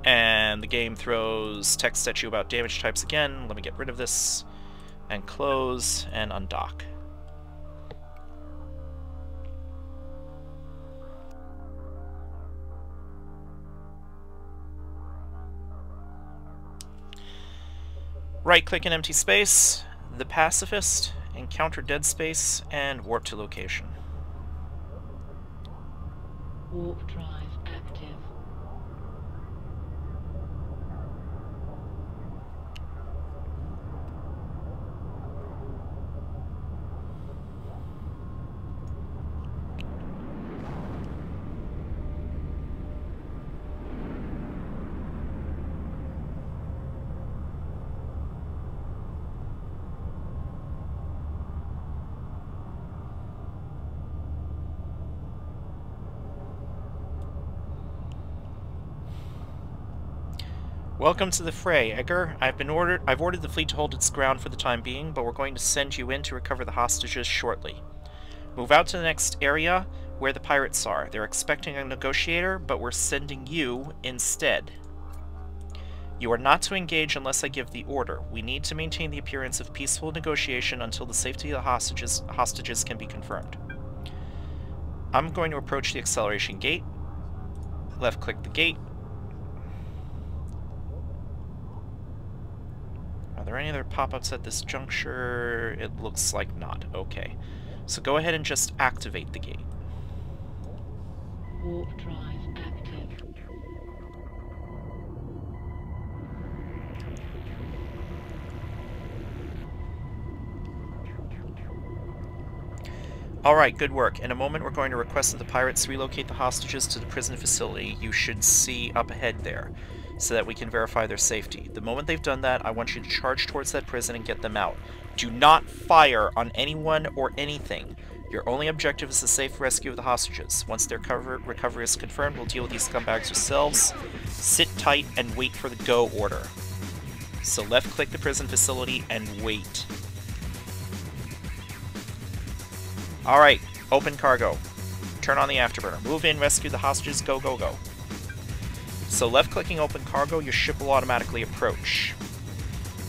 And the game throws text at you about damage types again. Let me get rid of this, and close, and undock. Right-click in empty space, the Pacifist, encounter dead space, and warp to location. Warp drive active. Welcome to the fray, Edgar. I've ordered the fleet to hold its ground for the time being, but we're going to send you in to recover the hostages shortly. Move out to the next area where the pirates are. They're expecting a negotiator, but we're sending you instead. You are not to engage unless I give the order. We need to maintain the appearance of peaceful negotiation until the safety of the hostages can be confirmed. I'm going to approach the acceleration gate. Left-click the gate. Are there any other pop-ups at this juncture? It looks like not. Okay. So go ahead and just activate the gate. Warp drive active. Alright, good work. In a moment, we're going to request that the pirates relocate the hostages to the prison facility you should see up ahead there, so that we can verify their safety. The moment they've done that, I want you to charge towards that prison and get them out. Do not fire on anyone or anything. Your only objective is the safe rescue of the hostages. Once their recovery is confirmed, we'll deal with these scumbags ourselves. Sit tight and wait for the go order. So left-click the prison facility and wait. Alright, open cargo. Turn on the afterburner. Move in, rescue the hostages, go, go, go. So left-clicking open cargo, your ship will automatically approach.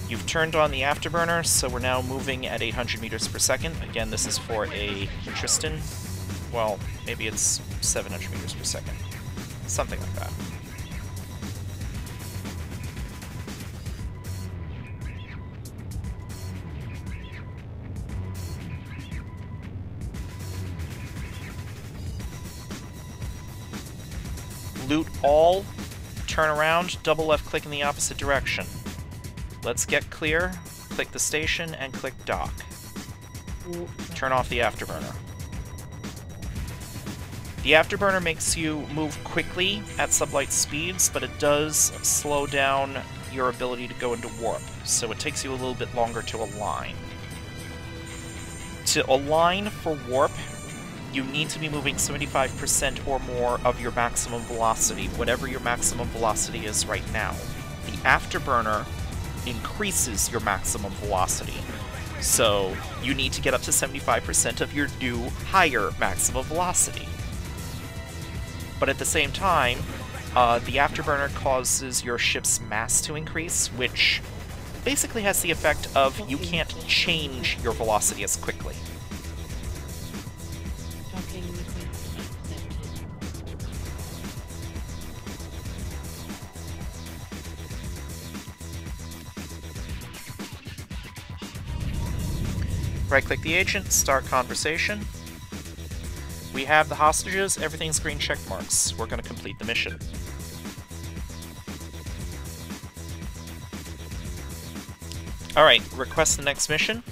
You've turned on the afterburner, so we're now moving at 800 meters per second. Again, this is for a Tristan. Well, maybe it's 700 meters per second. Something like that. Loot all, turn around, double left click in the opposite direction. Let's get clear, click the station, and click dock. Turn off the afterburner. The afterburner makes you move quickly at sublight speeds, but it does slow down your ability to go into warp, so it takes you a little bit longer to align. To align for warp, you need to be moving 75% or more of your maximum velocity, whatever your maximum velocity is right now. The afterburner increases your maximum velocity, so you need to get up to 75% of your new higher maximum velocity. But at the same time, the afterburner causes your ship's mass to increase, which basically has the effect of you can't change your velocity as quickly. Right-click the agent, start conversation. We have the hostages, everything's green check marks. We're going to complete the mission. Alright, request the next mission.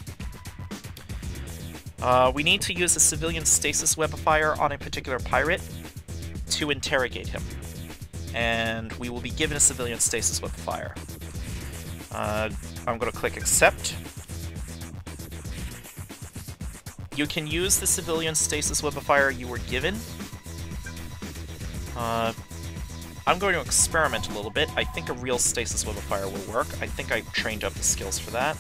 We need to use a civilian stasis webifier on a particular pirate to interrogate him. And we will be given a civilian stasis webifier. I'm going to click accept. You can use the civilian stasis webifier you were given. I'm going to experiment a little bit. I think a real stasis webifier will work. I think I trained up the skills for that.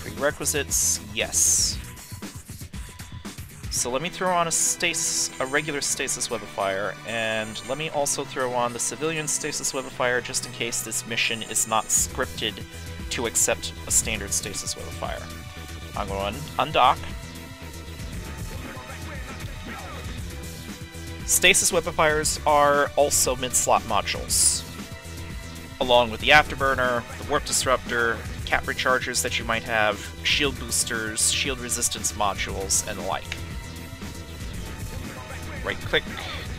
Prerequisites, yes. So let me throw on a regular stasis webifier, and let me also throw on the civilian stasis webifier just in case this mission is not scripted to accept a standard stasis webifier. I'm going to undock. Stasis webifiers are also mid-slot modules, along with the afterburner, the warp disruptor, cap rechargers that you might have, shield boosters, shield resistance modules, and the like. Right-click,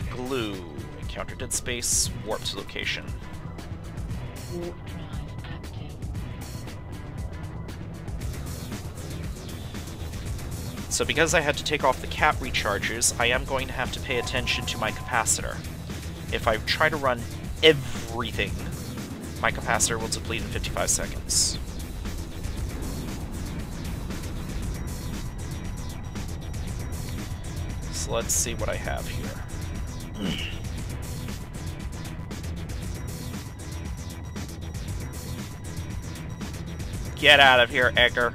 glue, encounter dead space, warp to location. Warp drive active. So because I had to take off the cap recharges, I am going to have to pay attention to my capacitor. If I try to run everything, my capacitor will deplete in 55 seconds. So let's see what I have here. Get out of here, Edgar.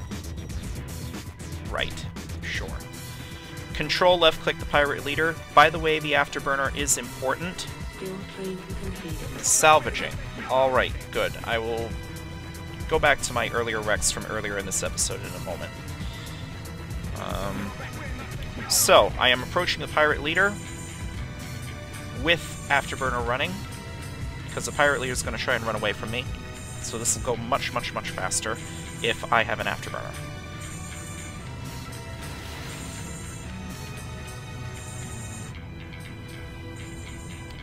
Right. Sure. Control left-click the pirate leader. By the way, the afterburner is important. Salvaging. Alright, good. I will go back to my earlier recs from earlier in this episode in a moment. So, I am approaching the pirate leader with afterburner running, because the pirate leader is going to try and run away from me. So this will go much, much, much faster if I have an afterburner.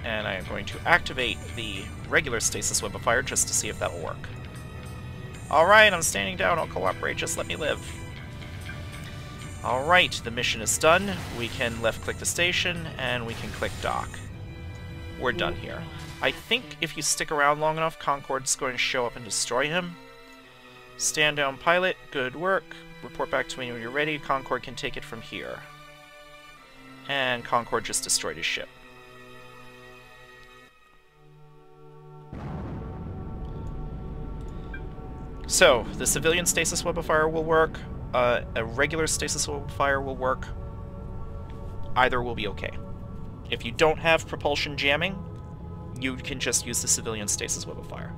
And I am going to activate the regular stasis webifier just to see if that will work. Alright, I'm standing down, I'll cooperate, just let me live. Alright, the mission is done. We can left-click the station, and we can click dock. We're done here. I think if you stick around long enough, Concord's going to show up and destroy him. Stand down, pilot. Good work. Report back to me when you're ready. Concord can take it from here. And Concord just destroyed his ship. So, the civilian stasis web of fire will work. A regular stasis web of fire will work. Either will be okay. If you don't have propulsion jamming, you can just use the civilian stasis web of fire.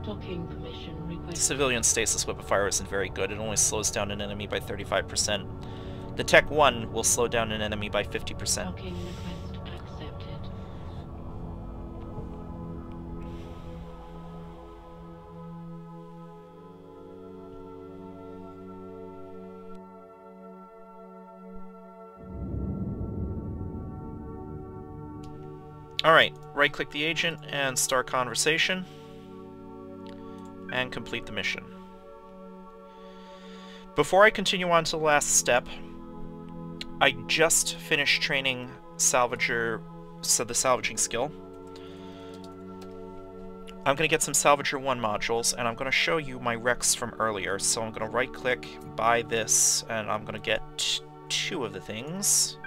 Docking permission requested. Civilian stasis web of fire isn't very good. It only slows down an enemy by 35%. The Tech 1 will slow down an enemy by 50%. Docking request accepted. Alright, right-click the agent and start conversation. And complete the mission. Before I continue on to the last step, I just finished training Salvager, so the salvaging skill. I'm going to get some Salvager 1 modules, and I'm going to show you my Rex from earlier. So I'm going to right-click, buy this, and I'm going to get 2 of the things.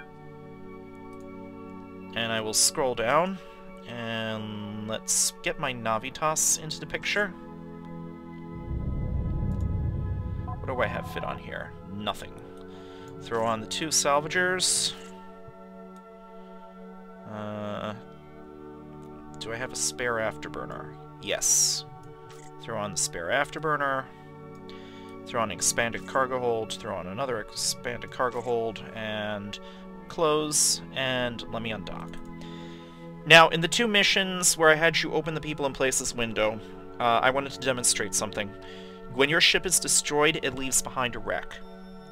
And I will scroll down, and let's get my Navitas into the picture. What do I have fit on here? Nothing. Throw on the 2 salvagers. Do I have a spare afterburner? Yes. Throw on the spare afterburner. Throw on an expanded cargo hold. Throw on another expanded cargo hold. And close. And let me undock. Now, in the 2 missions where I had you open the People and Places window, I wanted to demonstrate something. When your ship is destroyed, it leaves behind a wreck.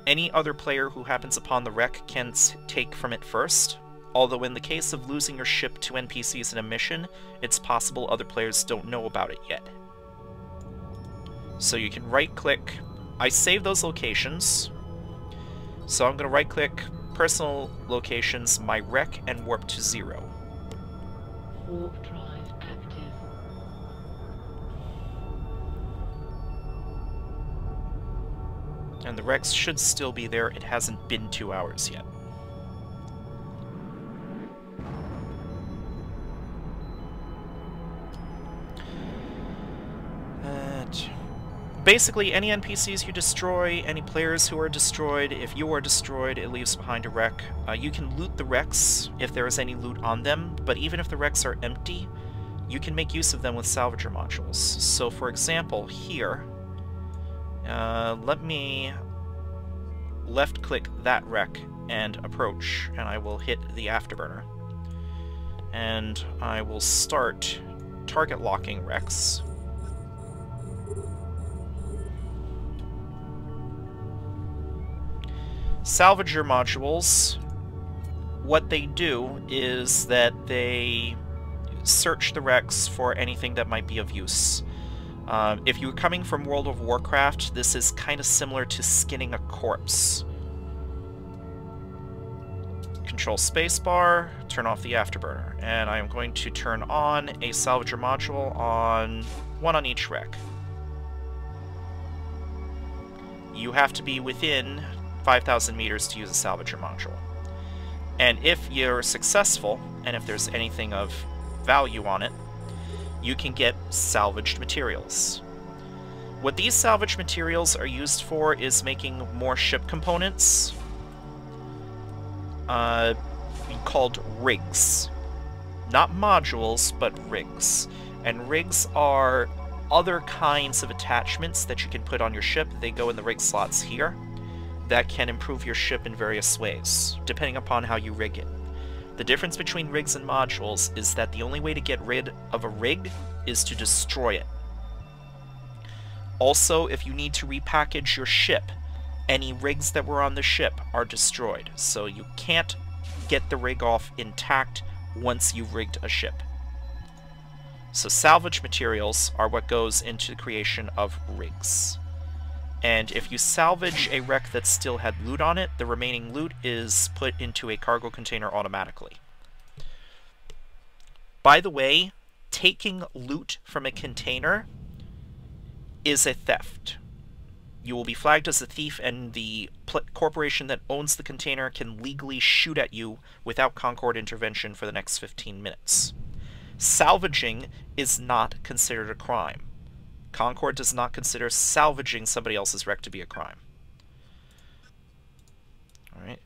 Any other player who happens upon the wreck can take from it first, although in the case of losing your ship to NPCs in a mission, it's possible other players don't know about it yet. So you can right-click. I save those locations, so I'm going to right-click Personal Locations, My Wreck, and Warp to 0. Warp drive active. And the Rex should still be there. It hasn't been 2 hours yet. Basically, any NPCs you destroy, any players who are destroyed, if you are destroyed, it leaves behind a wreck. You can loot the wrecks if there is any loot on them, but even if the wrecks are empty, you can make use of them with salvager modules. So, for example, here, let me left-click that wreck and approach, and I will hit the afterburner. And I will start target locking wrecks. Salvager modules, what they do is that they search the wrecks for anything that might be of use. If you're coming from World of Warcraft, this is kind of similar to skinning a corpse. Control spacebar, turn off the afterburner, and I am going to turn on a salvager module on 1 on each wreck. You have to be within 5,000 meters to use a salvager module. And if you're successful, and if there's anything of value on it, you can get salvaged materials. What these salvaged materials are used for is making more ship components, called rigs. Not modules, but rigs. And rigs are other kinds of attachments that you can put on your ship. They go in the rig slots here. That can improve your ship in various ways, depending upon how you rig it. The difference between rigs and modules is that the only way to get rid of a rig is to destroy it. Also, if you need to repackage your ship, any rigs that were on the ship are destroyed, so you can't get the rig off intact once you've rigged a ship. So salvage materials are what goes into the creation of rigs. And if you salvage a wreck that still had loot on it, the remaining loot is put into a cargo container automatically. By the way, taking loot from a container is a theft. You will be flagged as a thief, and the corporation that owns the container can legally shoot at you without Concord intervention for the next 15 minutes. Salvaging is not considered a crime. Concord does not consider salvaging somebody else's wreck to be a crime. Alright.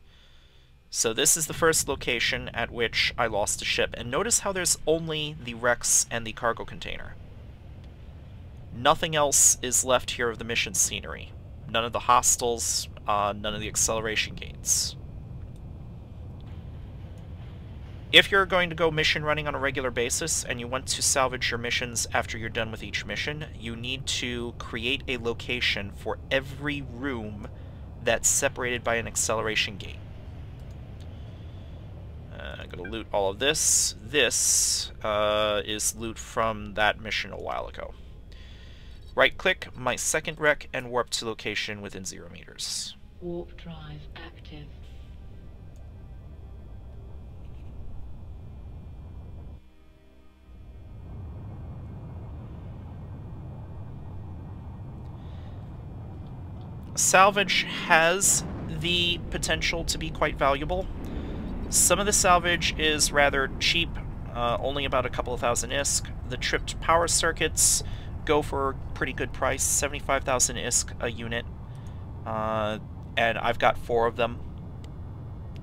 So this is the first location at which I lost a ship. And notice how there's only the wrecks and the cargo container. Nothing else is left here of the mission scenery. None of the hostiles, none of the acceleration gates. If you're going to go mission running on a regular basis and you want to salvage your missions after you're done with each mission, you need to create a location for every room that's separated by an acceleration gate. I'm going to loot all of this. This is loot from that mission a while ago. Right-click my second wreck and warp to location within 0 meters. Warp drive active. Salvage has the potential to be quite valuable. Some of the salvage is rather cheap, only about a couple of thousand ISK. The tripped power circuits go for a pretty good price, 75,000 ISK a unit, and I've got 4 of them,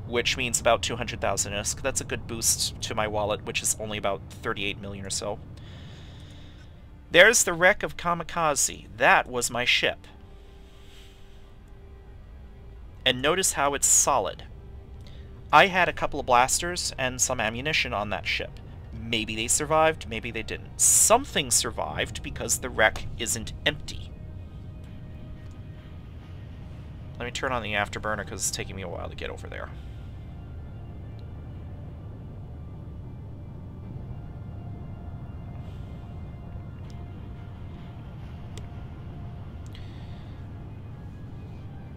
which means about 200,000 ISK. That's a good boost to my wallet, which is only about 38 million or so. There's the wreck of Kamikaze. That was my ship. And notice how it's solid. I had a couple of blasters and some ammunition on that ship. Maybe they survived, maybe they didn't. Something survived because the wreck isn't empty. Let me turn on the afterburner because it's taking me a while to get over there.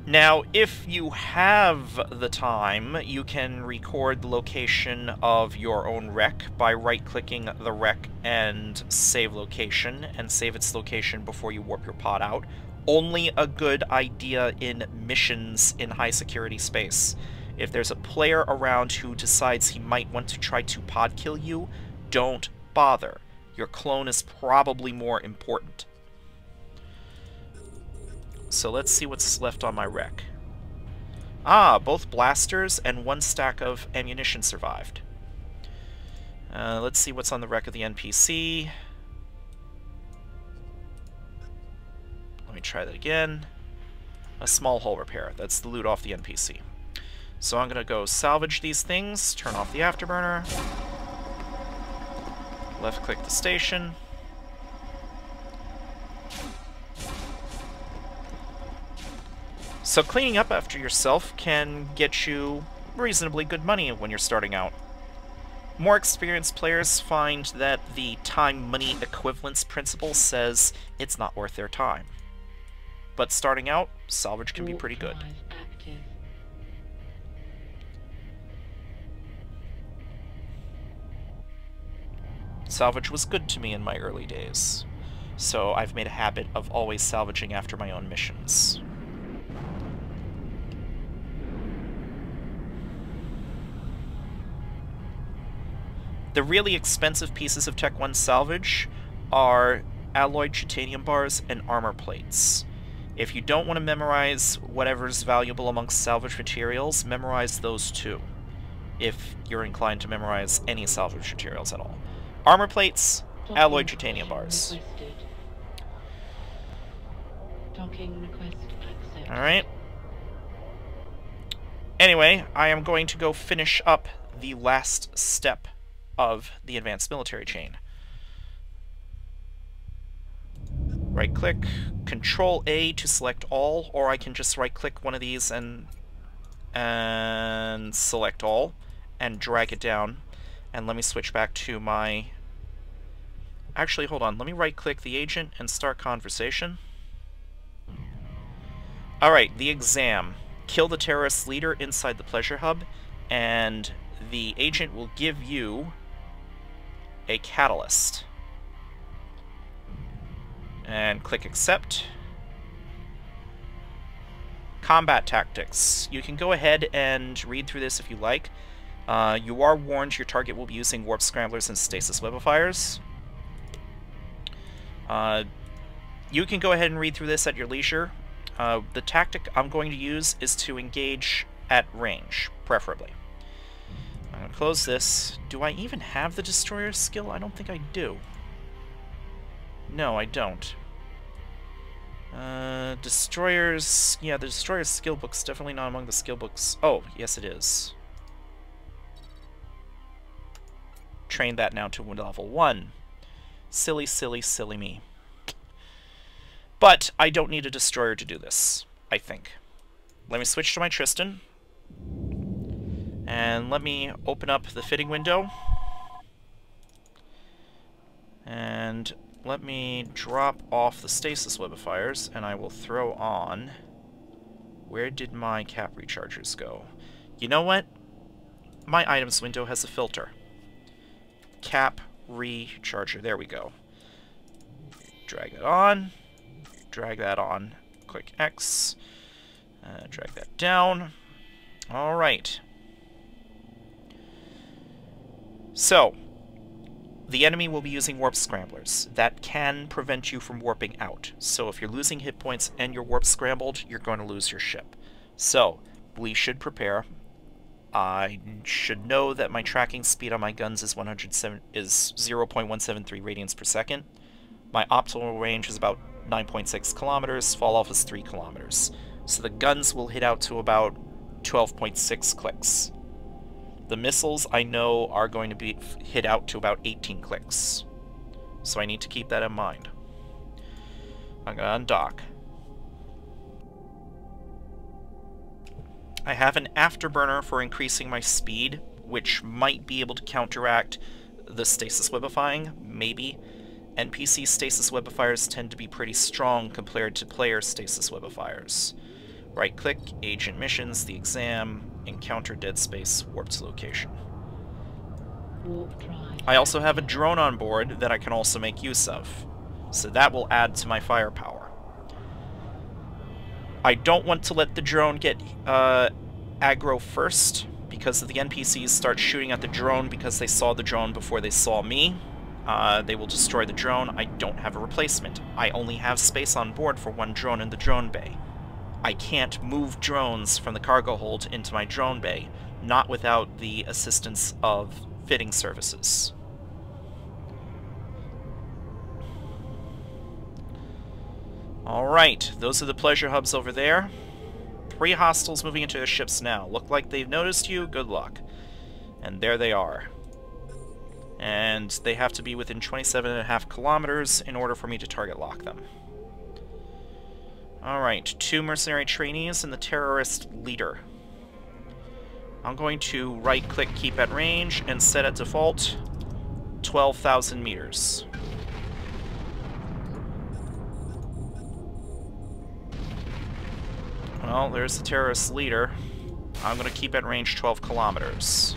Now, if you have the time, you can record the location of your own wreck by right-clicking the wreck and save location, and save its location before you warp your pod out. Only a good idea in missions in high-security space. If there's a player around who decides he might want to try to pod kill you, don't bother. Your clone is probably more important. So let's see what's left on my wreck. Ah, both blasters and 1 stack of ammunition survived. Let's see what's on the wreck of the NPC. Let me try that again. A small hull repair. That's the loot off the NPC. So I'm going to go salvage these things, turn off the afterburner, left-click the station. So cleaning up after yourself can get you reasonably good money when you're starting out. More experienced players find that the time-money equivalence principle says it's not worth their time. But starting out, salvage can be pretty good. Salvage was good to me in my early days, so I've made a habit of always salvaging after my own missions. The really expensive pieces of Tech 1 salvage are alloyed titanium bars and armor plates. If you don't want to memorize whatever's valuable amongst salvage materials, memorize those too, if you're inclined to memorize any salvage materials at all. Armor plates, alloyed titanium bars. Alright. Anyway, I am going to go finish up the last step of the advanced military chain. Right-click, Control-A to select all, or I can just right-click one of these and select all, and drag it down. And let me switch back to my Actually, hold on. Let me right-click the agent and start conversation. Alright, the exam. Kill the terrorist leader inside the pleasure hub, and the agent will give you a catalyst. And click accept. Combat tactics. You can go ahead and read through this if you like. You are warned your target will be using warp scramblers and stasis webifiers. You can go ahead and read through this at your leisure. The tactic I'm going to use is to engage at range, preferably. I'm going to close this. Do I even have the destroyer skill? I don't think I do. No, I don't. Destroyers... Yeah, the destroyer's skill book's definitely not among the skill books. Oh, yes it is. Train that now to level 1. Silly, silly, silly me. But I don't need a destroyer to do this, I think. Let me switch to my Tristan. And let me open up the fitting window. And let me drop off the stasis webifiers, and I will throw on... Where did my cap rechargers go? You know what? My items window has a filter. Cap recharger. There we go. Drag it on. Drag that on. Click X. Drag that down. Alright. So, the enemy will be using warp scramblers. That can prevent you from warping out. So if you're losing hit points and you're warp scrambled, you're going to lose your ship. So, we should prepare. I should know that my tracking speed on my guns is 0.173 radians per second. My optimal range is about 9.6 kilometers, fall off is 3 kilometers. So the guns will hit out to about 12.6 clicks. The missiles, I know, are going to be hit out to about 18 clicks. So I need to keep that in mind. I'm going to undock. I have an afterburner for increasing my speed, which might be able to counteract the stasis webifying, maybe. NPC stasis webifiers tend to be pretty strong compared to player stasis webifiers. Right-click, Agent Missions, the exam, encounter dead space, warp to location. I also have a drone on board that I can also make use of, so that will add to my firepower. I don't want to let the drone get aggro first, because if the NPCs start shooting at the drone because they saw the drone before they saw me, they will destroy the drone. I don't have a replacement. I only have space on board for one drone in the drone bay. I can't move drones from the cargo hold into my drone bay, not without the assistance of fitting services. Alright, those are the pleasure hubs over there. 3 hostiles moving into their ships now. Look like they've noticed you, good luck. And there they are. And they have to be within 27.5 kilometers in order for me to target lock them. Alright, 2 mercenary trainees and the terrorist leader. I'm going to right-click keep at range and set at default 12,000 meters. Well, there's the terrorist leader. I'm going to keep at range 12 kilometers.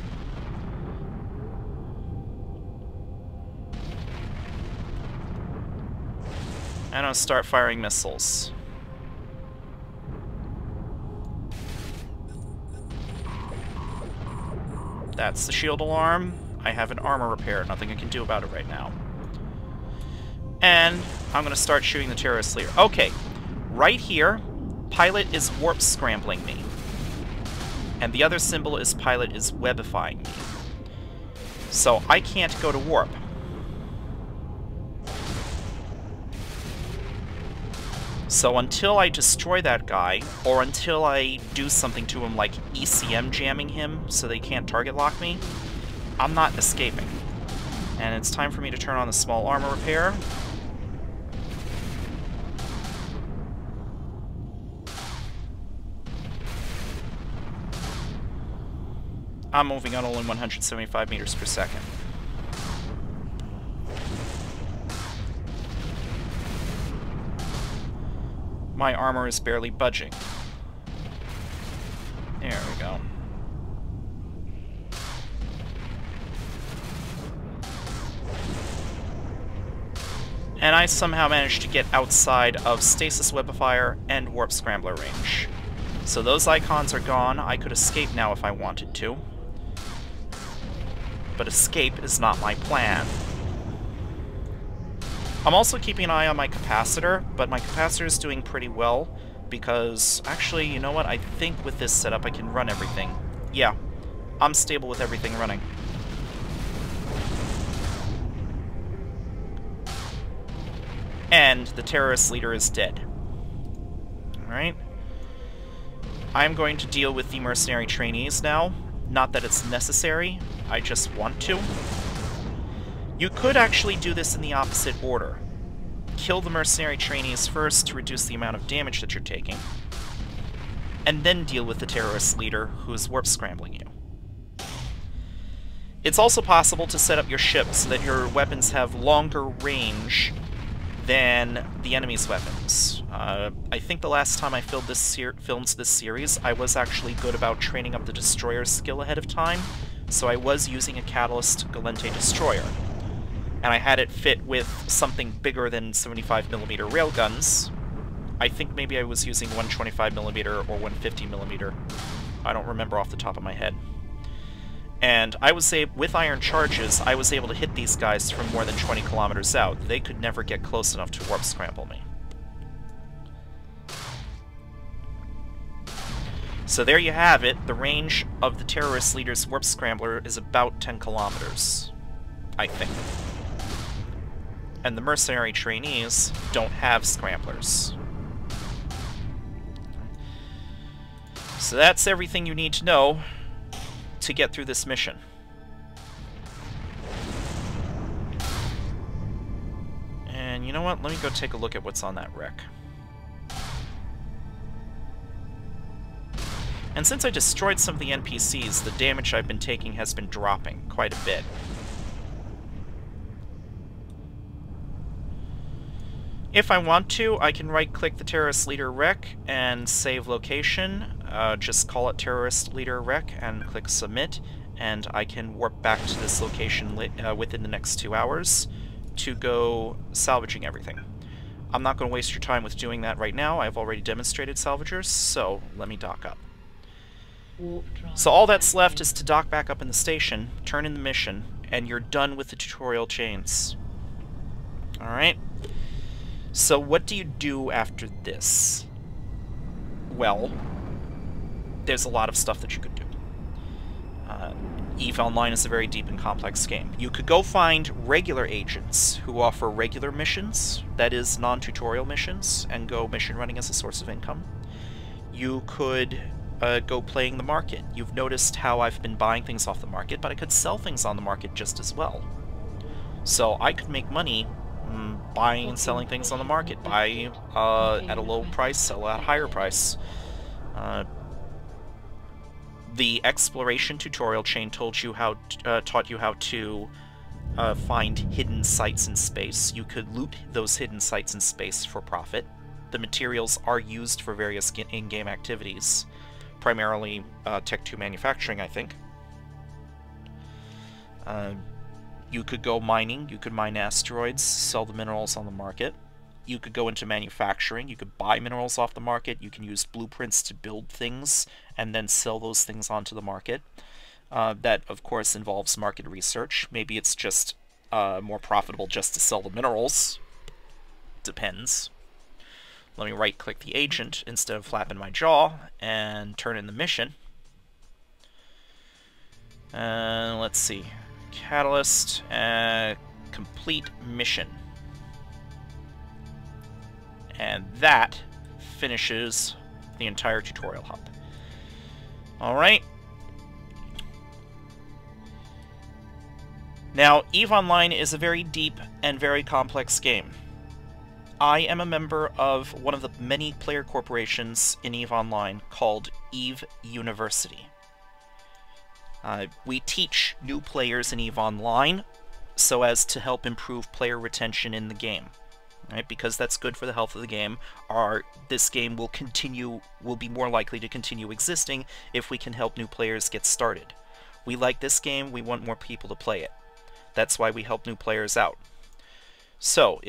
And I'll start firing missiles. That's the shield alarm. I have an armor repair, nothing I can do about it right now. And I'm going to start shooting the terrorist leader. Okay, right here, pilot is warp scrambling me. And the other symbol is pilot is webifying me. So I can't go to warp. So until I destroy that guy, or until I do something to him like ECM jamming him so they can't target lock me, I'm not escaping. And it's time for me to turn on the small armor repair. I'm moving on only 175 meters per second. My armor is barely budging. There we go. And I somehow managed to get outside of Stasis Webifier and Warp Scrambler range. So those icons are gone. I could escape now if I wanted to. But escape is not my plan. I'm also keeping an eye on my capacitor, but my capacitor is doing pretty well because, actually, you know what? I think with this setup I can run everything. Yeah, I'm stable with everything running. And the terrorist leader is dead. Alright. I'm going to deal with the mercenary trainees now. Not that it's necessary, I just want to. You could actually do this in the opposite order. Kill the mercenary trainees first to reduce the amount of damage that you're taking, and then deal with the terrorist leader who is warp scrambling you. It's also possible to set up your ship so that your weapons have longer range than the enemy's weapons. I think the last time I filmed this series, I was actually good about training up the destroyer's skill ahead of time, so I was using a Catalyst Galente destroyer. And I had it fit with something bigger than 75mm railguns. I think maybe I was using 125mm or 150mm. I don't remember off the top of my head. And I was with iron charges, I was able to hit these guys from more than 20 kilometers out. They could never get close enough to warp scramble me. So there you have it. The range of the terrorist leader's warp scrambler is about 10 kilometers, I think. And the mercenary trainees don't have scramblers. So that's everything you need to know to get through this mission. And you know what? Let me go take a look at what's on that wreck. And since I destroyed some of the NPCs, the damage I've been taking has been dropping quite a bit. If I want to, I can right-click the terrorist leader wreck and save location. Just call it terrorist leader wreck and click submit, and I can warp back to this location within the next 2 hours to go salvaging everything. I'm not going to waste your time with doing that right now. I've already demonstrated salvagers, so let me dock up. So all that's left is to dock back up in the station, turn in the mission, and you're done with the tutorial chains. Alright? So what do you do after this? Well, there's a lot of stuff that you could do. EVE Online is a very deep and complex game. You could go find regular agents who offer regular missions, that is, non-tutorial missions, and go mission running as a source of income. You could go playing the market. You've noticed how I've been buying things off the market, but I could sell things on the market just as well. So I could make money buying and selling things on the market. Buy at a low price, sell at a higher price. The exploration tutorial chain taught you how to find hidden sites in space. You could loot those hidden sites in space for profit. The materials are used for various in-game activities, primarily Tech 2 manufacturing, I think. You could go mining, you could mine asteroids, sell the minerals on the market. You could go into manufacturing, you could buy minerals off the market, you can use blueprints to build things, and then sell those things onto the market. That, of course, involves market research. Maybe it's just more profitable just to sell the minerals. Depends. Let me right-click the agent instead of flapping my jaw, and turn in the mission. Let's see. Catalyst, complete mission. And that finishes the entire tutorial hub. Alright. Now, EVE Online is a very deep and very complex game. I am a member of one of the many player corporations in EVE Online called EVE University. We teach new players in EVE Online so as to help improve player retention in the game. right? Because that's good for the health of the game. This game will be more likely to continue existing if we can help new players get started. We like this game, we want more people to play it. That's why we help new players out. So,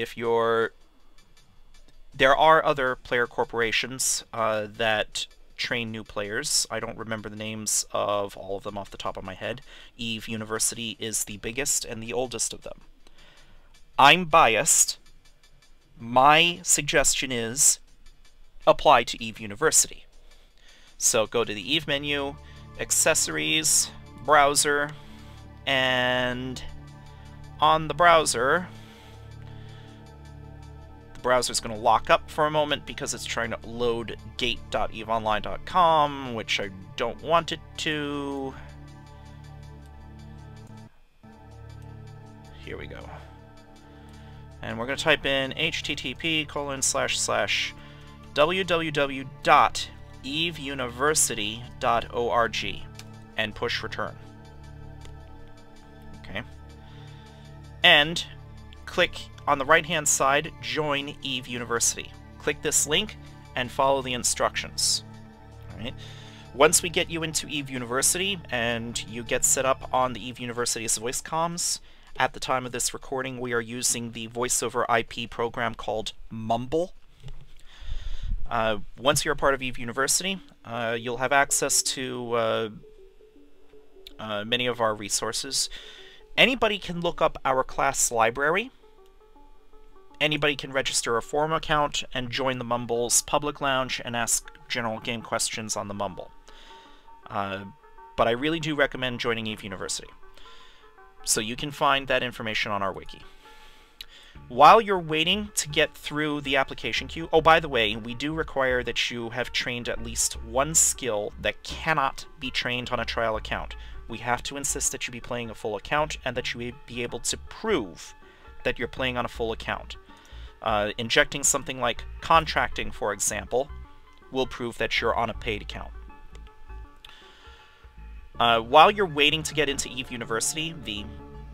there are other player corporations that train new players. I don't remember the names of all of them off the top of my head. EVE University is the biggest and the oldest of them. I'm biased. My suggestion is apply to EVE University. So go to the EVE menu, Accessories, Browser, and on the browser's going to lock up for a moment because it's trying to load gate.eveonline.com, which I don't want it to. Here we go. And we're going to type in http://www.eveuniversity.org and push return. Okay. And click on the right-hand side, Join EVE University. Click this link and follow the instructions. All right. Once we get you into EVE University and you get set up on the EVE University's voice comms, at the time of this recording we are using the voice-over IP program called Mumble. Once you're a part of EVE University, you'll have access to many of our resources. Anybody can look up our class library. Anybody can register a forum account and join the Mumble's public lounge and ask general game questions on the Mumble. But I really do recommend joining EVE University. So you can find that information on our wiki. While you're waiting to get through the application queue, oh, by the way, we do require that you have trained at least one skill that cannot be trained on a trial account. We have to insist that you be playing a full account and that you be able to prove that you're playing on a full account. Injecting something like contracting, for example, will prove that you're on a paid account. While you're waiting to get into EVE University, the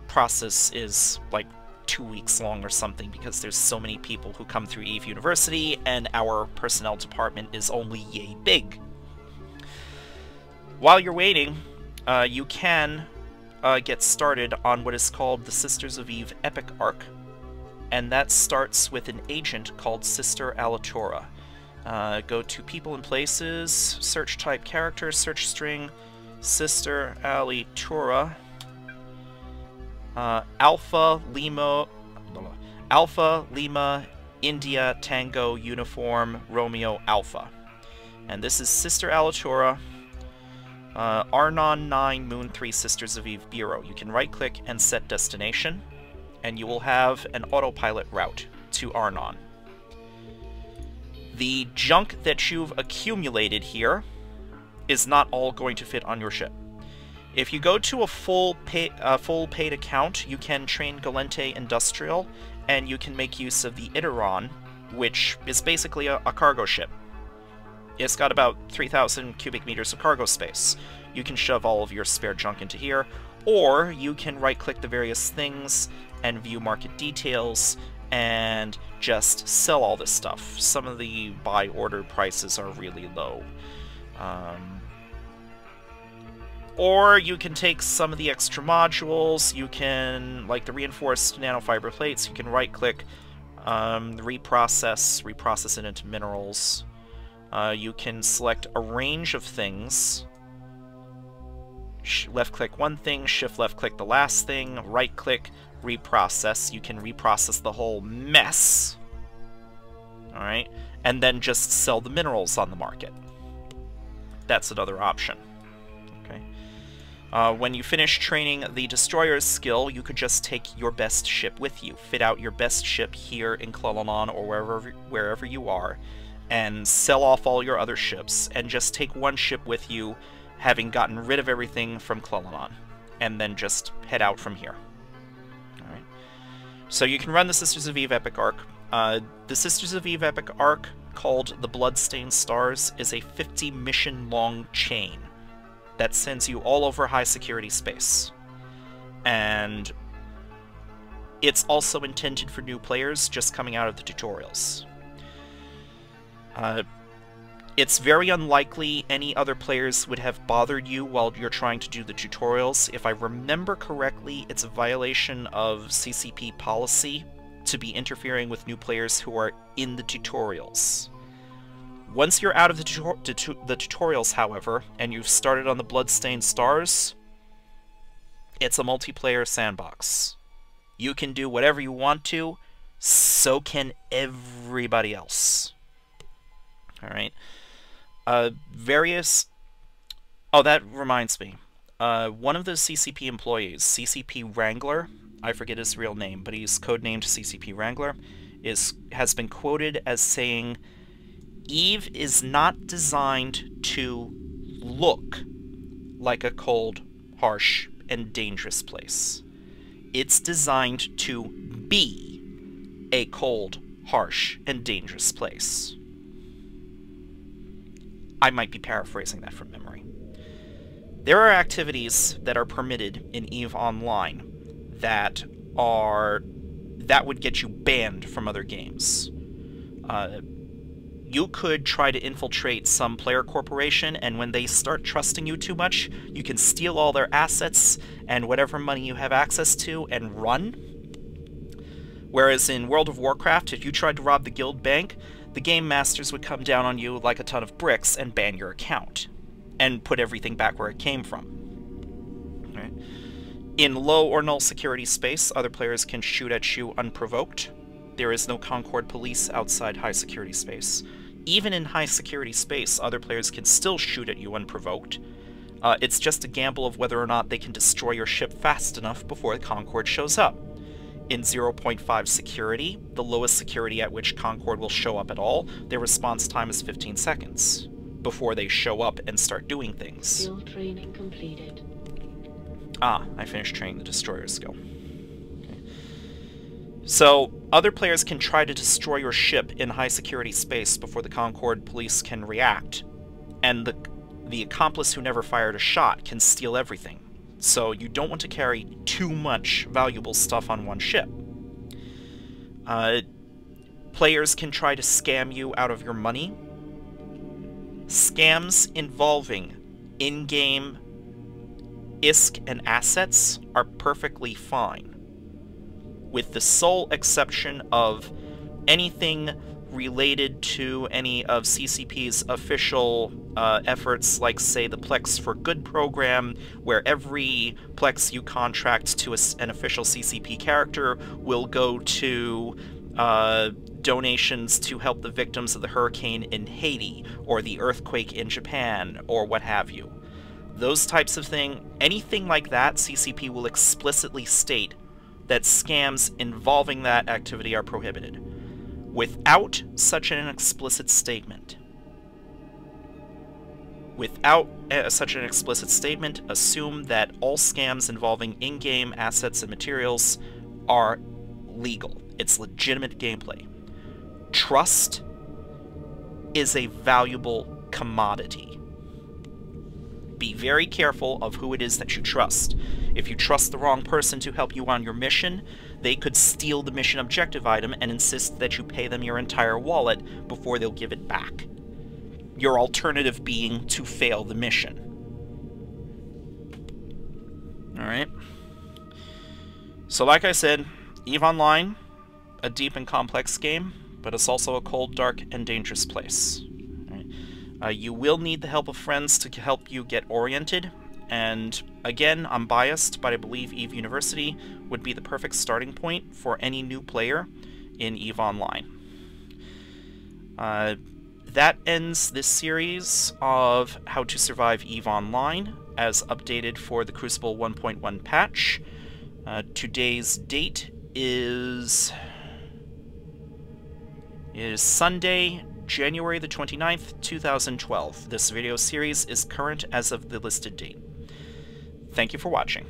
process is like 2 weeks long or something because there's so many people who come through EVE University and our personnel department is only yay big. While you're waiting, you can get started on what is called the Sisters of Eve Epic Arc, and that starts with an agent called Sister Alitora. Go to People and Places, search type character, search string, Sister Alitora, Alpha Lima India Tango Uniform Romeo Alpha. And this is Sister Alitora, Arnon 9 Moon 3 Sisters of Eve Bureau. You can right click and set destination, and you will have an autopilot route to Arnon. The junk that you've accumulated here is not all going to fit on your ship. If you go to a full paid account, you can train Galente Industrial, and you can make use of the Iteron, which is basically a cargo ship. It's got about 3,000 cubic meters of cargo space. You can shove all of your spare junk into here, or you can right-click the various things and view market details and just sell all this stuff. Some of the buy order prices are really low. Or you can take some of the extra modules. You can, like the reinforced nanofiber plates, you can right-click, reprocess it into minerals. You can select a range of things. Left-click one thing, shift-left-click the last thing, right-click, reprocess. You can reprocess the whole mess. Alright? And then just sell the minerals on the market. That's another option. Okay? When you finish training the Destroyer's skill, you could just take your best ship with you. Fit out your best ship here in Klalanon or wherever you are, and sell off all your other ships, and just take one ship with you, having gotten rid of everything from Klalanon, and then just head out from here. Alright. So you can run the Sisters of Eve Epic Arc. The Sisters of Eve Epic Arc, called the Bloodstained Stars, is a 50-mission-long chain that sends you all over high-security space. And it's also intended for new players just coming out of the tutorials. It's very unlikely any other players would have bothered you while you're trying to do the tutorials. If I remember correctly, it's a violation of CCP policy to be interfering with new players who are in the tutorials. Once you're out of the tutorials, however, and you've started on the Bloodstained Stars, it's a multiplayer sandbox. You can do whatever you want to, so can everybody else. Alright. Oh, that reminds me. One of the CCP employees, CCP Wrangler, I forget his real name, but he's codenamed CCP Wrangler, has been quoted as saying, "Eve is not designed to look like a cold, harsh, and dangerous place. It's designed to be a cold, harsh, and dangerous place." I might be paraphrasing that from memory. There are activities that are permitted in EVE Online that would get you banned from other games. You could try to infiltrate some player corporation, and when they start trusting you too much, you can steal all their assets and whatever money you have access to and run. Whereas in World of Warcraft, if you tried to rob the guild bank, the game masters would come down on you like a ton of bricks and ban your account, and put everything back where it came from. Right. In low or null security space, other players can shoot at you unprovoked. There is no Concord police outside high security space. Even in high security space, other players can still shoot at you unprovoked. It's just a gamble of whether or not they can destroy your ship fast enough before the Concord shows up. In 0.5 security, the lowest security at which Concord will show up at all, their response time is 15 seconds before they show up and start doing things. Skill training completed. Ah, I finished training the destroyer skill. Okay. So, other players can try to destroy your ship in high security space before the Concord police can react, and the accomplice who never fired a shot can steal everything. So you don't want to carry too much valuable stuff on one ship. Players can try to scam you out of your money. Scams involving in-game ISK and assets are perfectly fine, with the sole exception of anything related to any of CCP's official efforts, like, say, the Plex for Good program, where every Plex you contract to an official CCP character will go to donations to help the victims of the hurricane in Haiti, or the earthquake in Japan, or what have you. Those types of anything like that, CCP will explicitly state that scams involving that activity are prohibited. Without such an explicit statement, assume that all scams involving in-game assets and materials are legal. It's legitimate gameplay. Trust is a valuable commodity. Be very careful of who it is that you trust. If you trust the wrong person to help you on your mission, they could steal the mission objective item and insist that you pay them your entire wallet before they'll give it back. Your alternative being to fail the mission. Alright. So like I said, EVE Online, a deep and complex game, but it's also a cold, dark, and dangerous place. Right. You will need the help of friends to help you get oriented, and again, I'm biased, but I believe EVE University would be the perfect starting point for any new player in EVE Online. That ends this series of How to Survive EVE Online, as updated for the Crucible 1.1 patch. Today's date is Sunday, January the 29th, 2012. This video series is current as of the listed date. Thank you for watching.